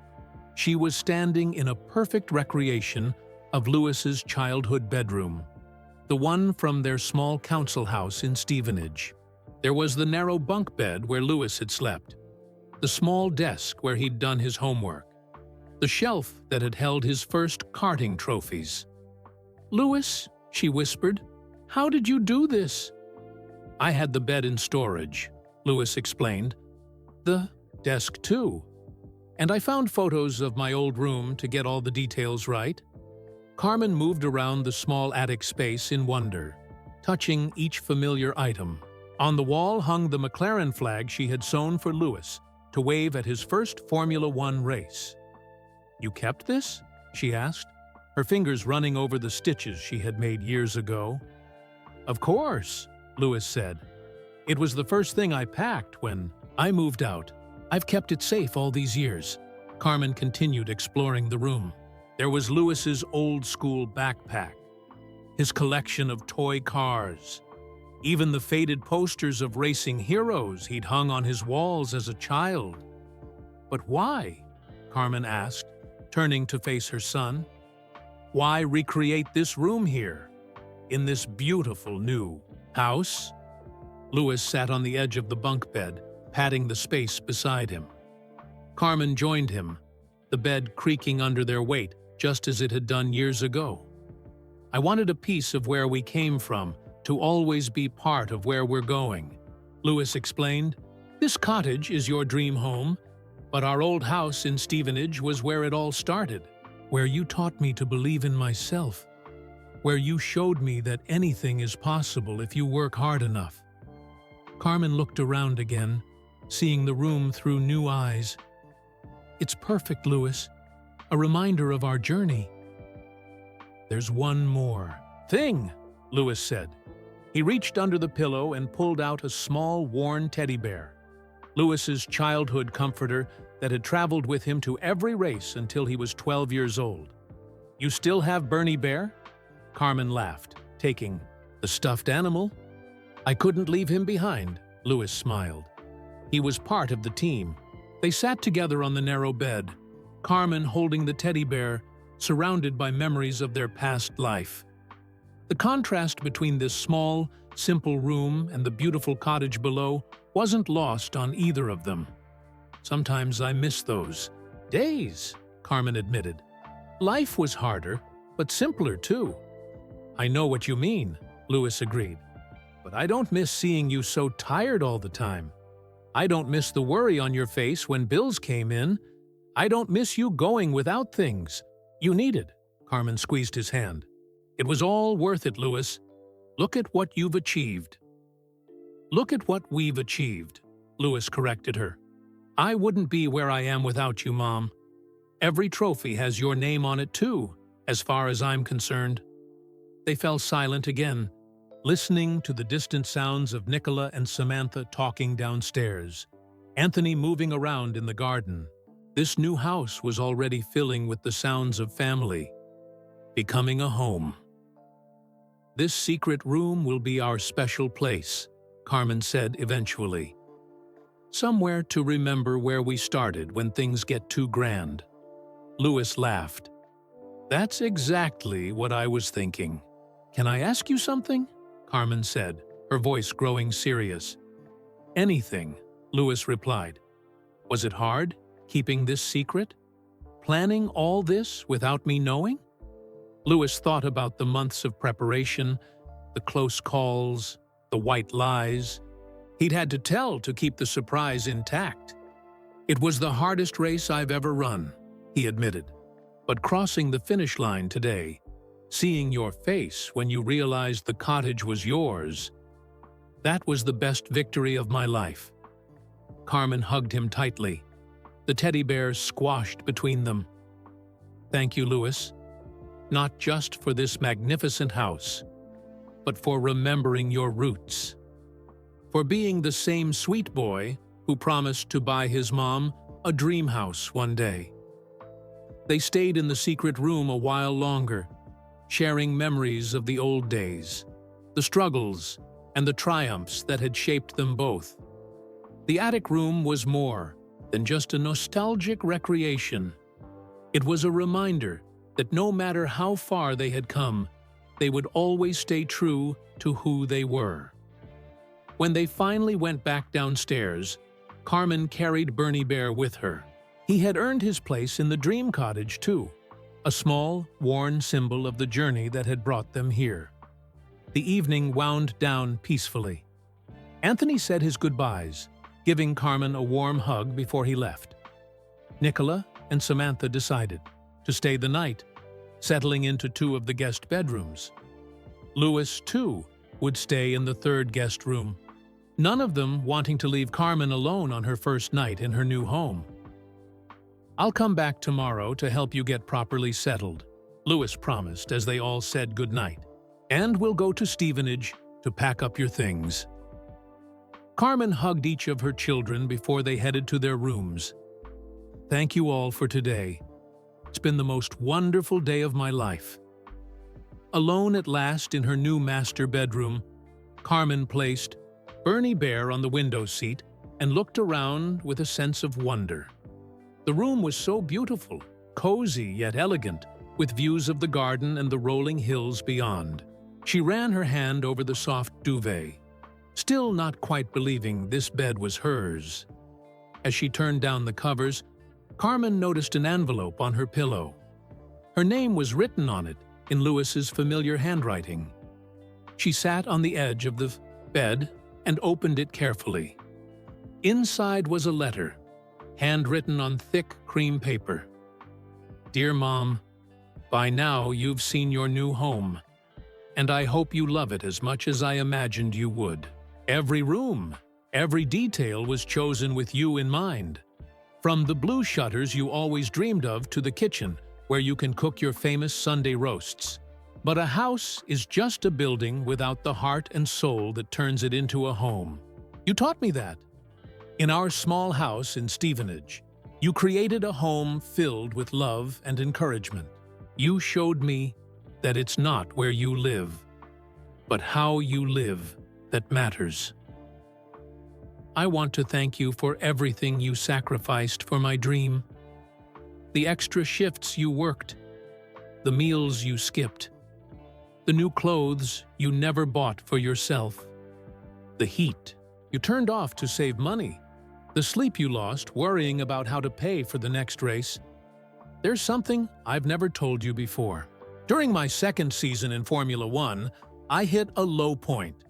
She was standing in a perfect recreation of Louis's childhood bedroom, the one from their small council house in Stevenage. There was the narrow bunk bed where Louis had slept, the small desk where he'd done his homework, the shelf that had held his first karting trophies. "Louis," she whispered, "how did you do this?" "I had the bed in storage," Louis explained. "The desk too. And I found photos of my old room to get all the details right." Carmen moved around the small attic space in wonder, touching each familiar item. On the wall hung the McLaren flag she had sewn for Louis to wave at his first Formula One race. "You kept this?" she asked, her fingers running over the stitches she had made years ago. "Of course," Louis said. "It was the first thing I packed when I moved out. I've kept it safe all these years." Carmen continued exploring the room. There was Louis's old-school backpack, his collection of toy cars, even the faded posters of racing heroes he'd hung on his walls as a child. "But why?" Carmen asked, turning to face her son. "Why recreate this room here, in this beautiful new house?" Louis sat on the edge of the bunk bed, patting the space beside him. Carmen joined him, the bed creaking under their weight just as it had done years ago. "I wanted a piece of where we came from to always be part of where we're going," Louis explained. "This cottage is your dream home, but our old house in Stevenage was where it all started, where you taught me to believe in myself, where you showed me that anything is possible if you work hard enough." Carmen looked around again, seeing the room through new eyes. "It's perfect, Louis. A reminder of our journey." "There's one more thing," Louis said. He reached under the pillow and pulled out a small, worn teddy bear, Louis's childhood comforter that had traveled with him to every race until he was 12 years old. "You still have Bernie Bear?" Carmen laughed, taking the stuffed animal. "I couldn't leave him behind," Louis smiled. He was part of the team. They sat together on the narrow bed, Carmen holding the teddy bear, surrounded by memories of their past life. The contrast between this small, simple room and the beautiful cottage below wasn't lost on either of them. "Sometimes I miss those days," Carmen admitted. "Life was harder, but simpler too." "I know what you mean," Louis agreed. "But I don't miss seeing you so tired all the time. I don't miss the worry on your face when bills came in. I don't miss you going without things you needed." Carmen squeezed his hand. "It was all worth it, Louis. Look at what you've achieved." "Look at what we've achieved," Louis corrected her. "I wouldn't be where I am without you, Mom. Every trophy has your name on it too, as far as I'm concerned." They fell silent again, listening to the distant sounds of Nicola and Samantha talking downstairs, Anthony moving around in the garden. This new house was already filling with the sounds of family, becoming a home. "This secret room will be our special place," Carmen said eventually. "Somewhere to remember where we started when things get too grand." Louis laughed. "That's exactly what I was thinking." "Can I ask you something?" Carmen said, her voice growing serious. "Anything," Louis replied. "Was it hard, keeping this secret? Planning all this without me knowing?" Louis thought about the months of preparation, the close calls, the white lies. He'd had to tell to keep the surprise intact. "It was the hardest race I've ever run," he admitted. "But crossing the finish line today, seeing your face when you realized the cottage was yours, that was the best victory of my life." Carmen hugged him tightly, the teddy bear squashed between them. "Thank you, Louis, not just for this magnificent house, but for remembering your roots. For being the same sweet boy who promised to buy his mom a dream house one day." They stayed in the secret room a while longer, sharing memories of the old days, the struggles and the triumphs that had shaped them both. The attic room was more than just a nostalgic recreation. It was a reminder that no matter how far they had come, they would always stay true to who they were. When they finally went back downstairs, Carmen carried Bernie Bear with her. He had earned his place in the dream cottage too, a small, worn symbol of the journey that had brought them here. The evening wound down peacefully. Anthony said his goodbyes, giving Carmen a warm hug before he left. Nicola and Samantha decided to stay the night, settling into 2 of the guest bedrooms. Louis, too, would stay in the 3rd guest room, none of them wanting to leave Carmen alone on her first night in her new home. "I'll come back tomorrow to help you get properly settled," Louis promised as they all said goodnight. "And we'll go to Stevenage to pack up your things." Carmen hugged each of her children before they headed to their rooms. "Thank you all for today. It's been the most wonderful day of my life." Alone at last in her new master bedroom, Carmen placed Bernie Bear on the window seat and looked around with a sense of wonder. The room was so beautiful, cozy yet elegant, with views of the garden and the rolling hills beyond. She ran her hand over the soft duvet, still not quite believing this bed was hers. As she turned down the covers, Carmen noticed an envelope on her pillow. Her name was written on it in Louis's familiar handwriting. She sat on the edge of the bed and opened it carefully. Inside was a letter, handwritten on thick cream paper. "Dear Mom, by now you've seen your new home, and I hope you love it as much as I imagined you would. Every room, every detail was chosen with you in mind. From the blue shutters you always dreamed of to the kitchen, where you can cook your famous Sunday roasts. But a house is just a building without the heart and soul that turns it into a home. You taught me that. In our small house in Stevenage, you created a home filled with love and encouragement. You showed me that it's not where you live, but how you live that matters. I want to thank you for everything you sacrificed for my dream. The extra shifts you worked, the meals you skipped, the new clothes you never bought for yourself, the heat you turned off to save money, the sleep you lost worrying about how to pay for the next race. There's something I've never told you before. During my second season in Formula One, I hit a low point.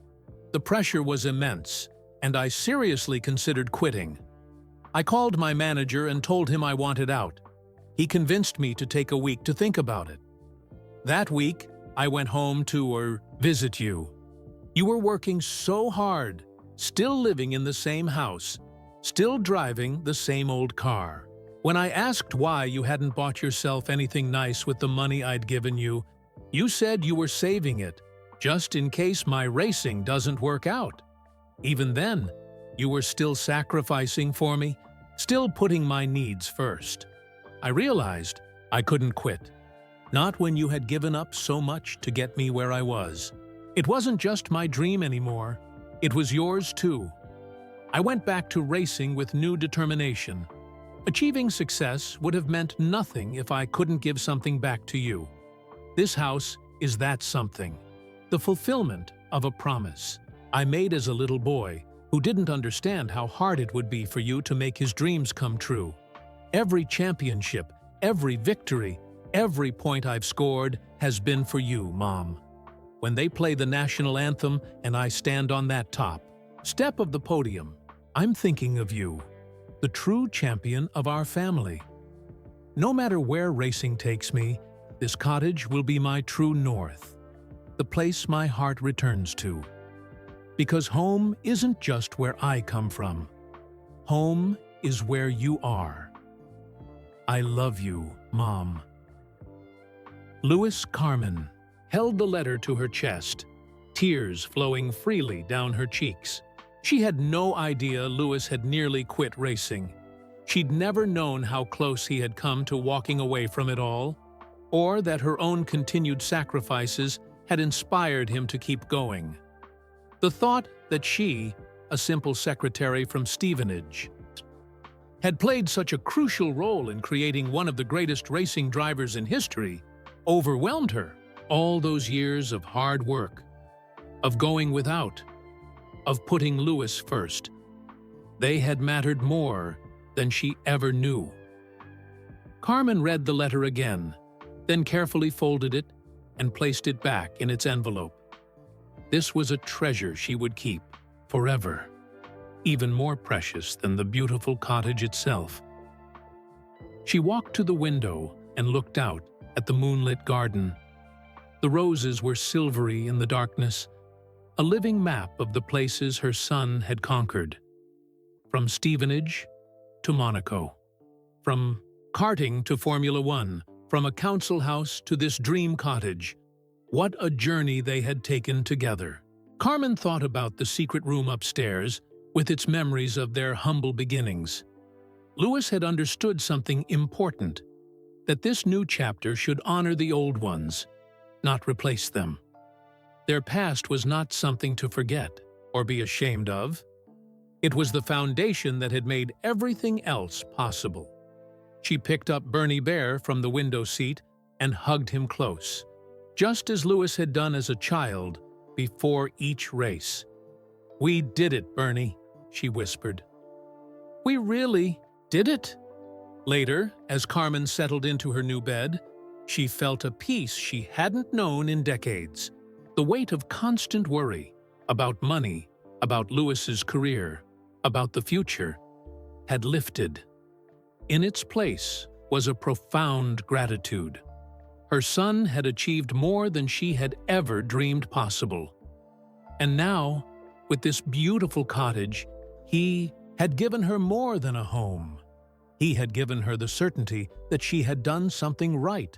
The pressure was immense, and I seriously considered quitting. I called my manager and told him I wanted out. He convinced me to take a week to think about it. That week, I went home to visit you. You were working so hard, still living in the same house, still driving the same old car. When I asked why you hadn't bought yourself anything nice with the money I'd given you, You said you were saving it, just in case my racing doesn't work out. Even then, you were still sacrificing for me, still putting my needs first. I realized I couldn't quit. Not when you had given up so much to get me where I was. It wasn't just my dream anymore, it was yours too. I went back to racing with new determination. Achieving success would have meant nothing if I couldn't give something back to you. This house is that something, the fulfillment of a promise I made as a little boy who didn't understand how hard it would be for you to make his dreams come true. Every championship, every victory, every point I've scored has been for you, Mom. When they play the national anthem and I stand on that top step of the podium, I'm thinking of you, the true champion of our family. No matter where racing takes me, this cottage will be my true north, the place my heart returns to. Because home isn't just where I come from. Home is where you are. I love you, Mom. Lewis Carman held the letter to her chest, tears flowing freely down her cheeks. She had no idea Lewis had nearly quit racing. She'd never known how close he had come to walking away from it all, or that her own continued sacrifices had inspired him to keep going. The thought that she, a simple secretary from Stevenage, had played such a crucial role in creating one of the greatest racing drivers in history overwhelmed her. All those years of hard work, of going without, of putting Lewis first, they had mattered more than she ever knew. Carman read the letter again, then carefully folded it and placed it back in its envelope. This was a treasure she would keep forever, even more precious than the beautiful cottage itself. She walked to the window and looked out at the moonlit garden. The roses were silvery in the darkness, a living map of the places her son had conquered. From Stevenage to Monaco, from karting to Formula One, from a council house to this dream cottage. What a journey they had taken together. Carman thought about the secret room upstairs with its memories of their humble beginnings. Lewis had understood something important, that this new chapter should honor the old ones, not replace them. Their past was not something to forget or be ashamed of. It was the foundation that had made everything else possible. She picked up Bernie Bear from the window seat and hugged him close, just as Lewis had done as a child before each race. "We did it, Bernie," she whispered. "We really did it." Later, as Carman settled into her new bed, she felt a peace she hadn't known in decades. The weight of constant worry about money, about Lewis's career, about the future, had lifted. In its place was a profound gratitude. Her son had achieved more than she had ever dreamed possible. And now, with this beautiful cottage, he had given her more than a home. He had given her the certainty that she had done something right,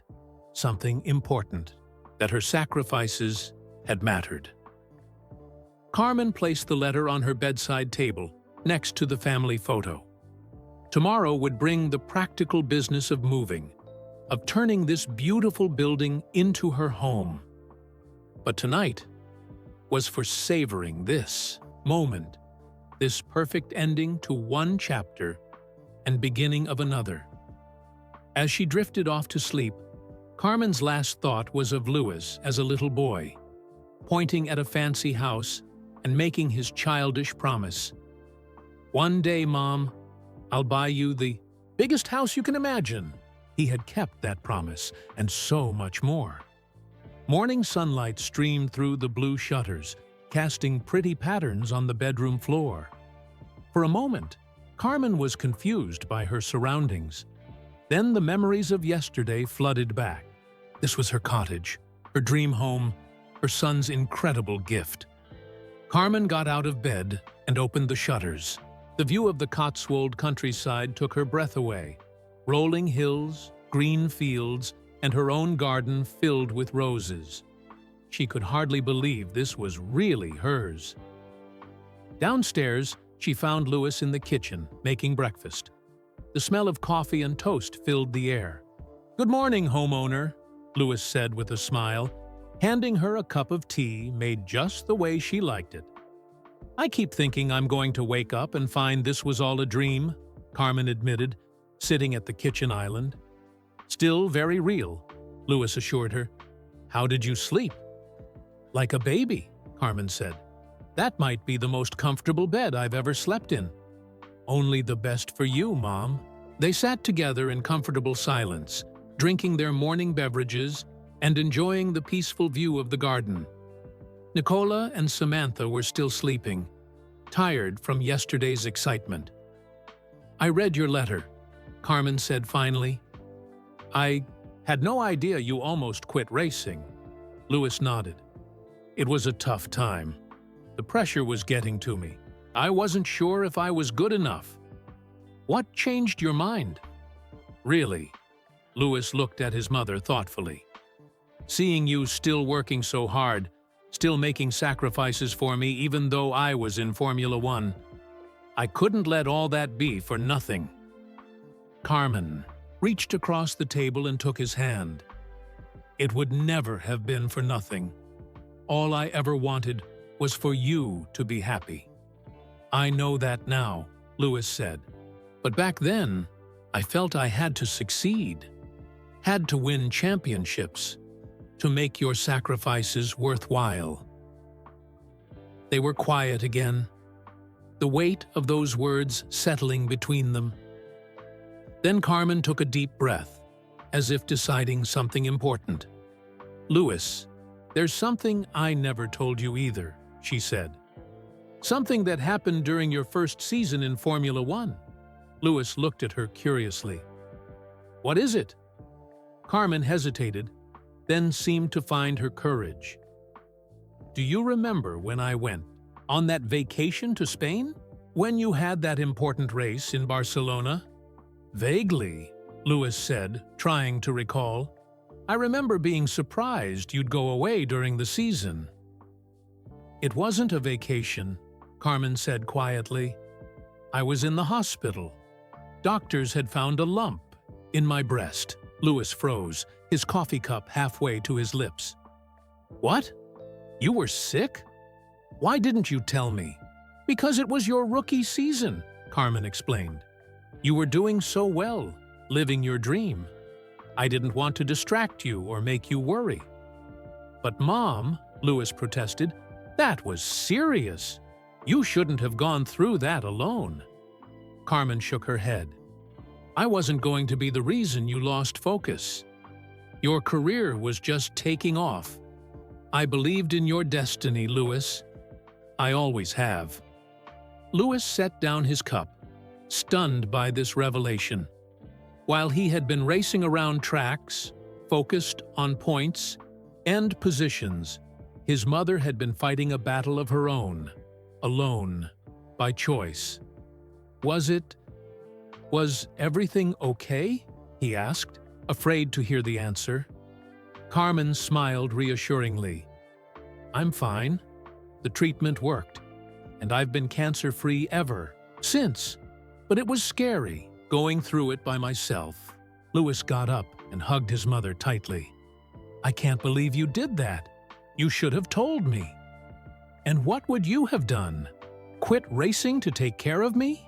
something important, that her sacrifices had mattered. Carman placed the letter on her bedside table, next to the family photo. Tomorrow would bring the practical business of moving, of turning this beautiful building into her home. But tonight was for savoring this moment, this perfect ending to one chapter and beginning of another. As she drifted off to sleep, Carman's last thought was of Lewis as a little boy, pointing at a fancy house and making his childish promise. "One day, Mom, I'll buy you the biggest house you can imagine." He had kept that promise, and so much more. Morning sunlight streamed through the blue shutters, casting pretty patterns on the bedroom floor. For a moment, Carman was confused by her surroundings. Then the memories of yesterday flooded back. This was her cottage, her dream home, her son's incredible gift. Carman got out of bed and opened the shutters. The view of the Cotswold countryside took her breath away. Rolling hills, green fields, and her own garden filled with roses. She could hardly believe this was really hers. Downstairs, she found Louis in the kitchen, making breakfast. The smell of coffee and toast filled the air. "Good morning, homeowner," Louis said with a smile, handing her a cup of tea made just the way she liked it. "I keep thinking I'm going to wake up and find this was all a dream," Carmen admitted, sitting at the kitchen island. "Still very real," Louis assured her. "How did you sleep?" "Like a baby," Carmen said. "That might be the most comfortable bed I've ever slept in." "Only the best for you, Mom." They sat together in comfortable silence, drinking their morning beverages and enjoying the peaceful view of the garden. Nicola and Samantha were still sleeping, tired from yesterday's excitement. "I read your letter," Carmen said finally. "I had no idea you almost quit racing." Louis nodded. "It was a tough time. The pressure was getting to me. I wasn't sure if I was good enough." "What changed your mind?" "Really?" Louis looked at his mother thoughtfully. "Seeing you still working so hard, still making sacrifices for me even though I was in Formula One. I couldn't let all that be for nothing." Carmen reached across the table and took his hand. "It would never have been for nothing. All I ever wanted was for you to be happy." "I know that now," Louis said. "But back then, I felt I had to succeed, had to win championships, to make your sacrifices worthwhile." They were quiet again, the weight of those words settling between them. Then Carmen took a deep breath, as if deciding something important. "Louis, there's something I never told you either," she said. "Something that happened during your first season in Formula One." Louis looked at her curiously. "What is it?" Carmen hesitated, then seemed to find her courage. "Do you remember when I went on that vacation to Spain? When you had that important race in Barcelona?" "Vaguely," Louis said, trying to recall. "I remember being surprised you'd go away during the season." "It wasn't a vacation," Carmen said quietly. "I was in the hospital. Doctors had found a lump in my breast." Louis froze, his coffee cup halfway to his lips. "What? You were sick? Why didn't you tell me?" "Because it was your rookie season," Carmen explained. "You were doing so well, living your dream. I didn't want to distract you or make you worry." "But Mom," Louis protested, "that was serious. You shouldn't have gone through that alone." Carmen shook her head. "I wasn't going to be the reason you lost focus. Your career was just taking off. I believed in your destiny, Louis. I always have." Louis set down his cup, stunned by this revelation. While he had been racing around tracks, focused on points and positions, his mother had been fighting a battle of her own, alone, by choice. Was everything okay?" he asked, afraid to hear the answer. Carmen smiled reassuringly. "I'm fine. The treatment worked, and I've been cancer-free ever since. But it was scary, going through it by myself." Louis got up and hugged his mother tightly. "I can't believe you did that. You should have told me." "And what would you have done? Quit racing to take care of me?"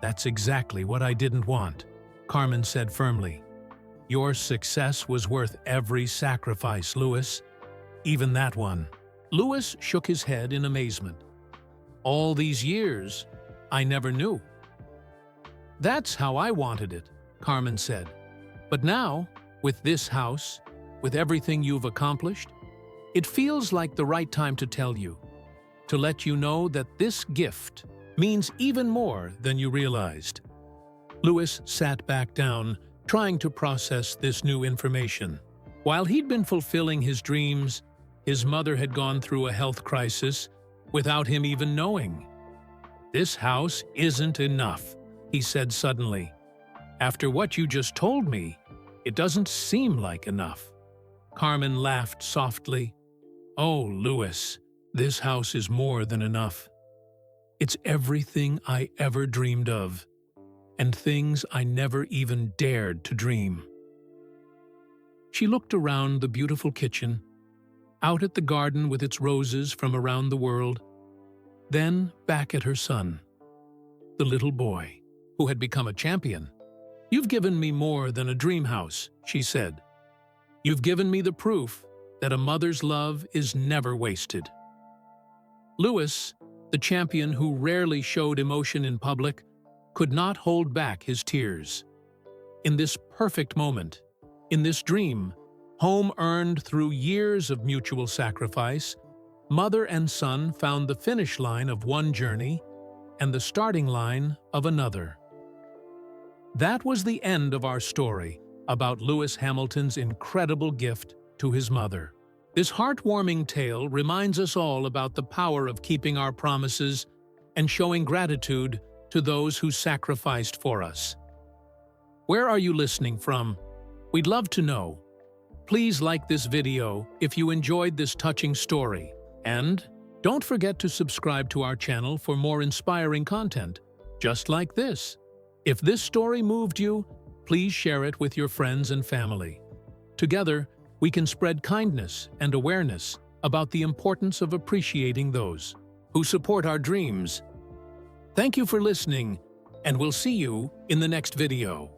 "That's exactly what I didn't want," Carmen said firmly. "Your success was worth every sacrifice, Louis. Even that one." Louis shook his head in amazement. "All these years, I never knew." "That's how I wanted it," Carmen said. "But now, with this house, with everything you've accomplished, it feels like the right time to tell you, to let you know that this gift means even more than you realized." Louis sat back down, trying to process this new information. While he'd been fulfilling his dreams, his mother had gone through a health crisis without him even knowing. "This house isn't enough," he said suddenly. "After what you just told me, It doesn't seem like enough." Carmen laughed softly. "Oh, Louis, this house is more than enough. It's everything I ever dreamed of, and things I never even dared to dream." She looked around the beautiful kitchen, out at the garden with its roses from around the world, then back at her son, the little boy, who had become a champion. "You've given me more than a dream house," she said. "You've given me the proof that a mother's love is never wasted." Louis, the champion who rarely showed emotion in public, could not hold back his tears. In this perfect moment, in this dream, home earned through years of mutual sacrifice, mother and son found the finish line of one journey and the starting line of another. That was the end of our story about Lewis Hamilton's incredible gift to his mother. This heartwarming tale reminds us all about the power of keeping our promises and showing gratitude to those who sacrificed for us. Where are you listening from? We'd love to know. Please like this video if you enjoyed this touching story, and don't forget to subscribe to our channel for more inspiring content, just like this. If this story moved you, please share it with your friends and family. Together, we can spread kindness and awareness about the importance of appreciating those who support our dreams. Thank you for listening, and we'll see you in the next video.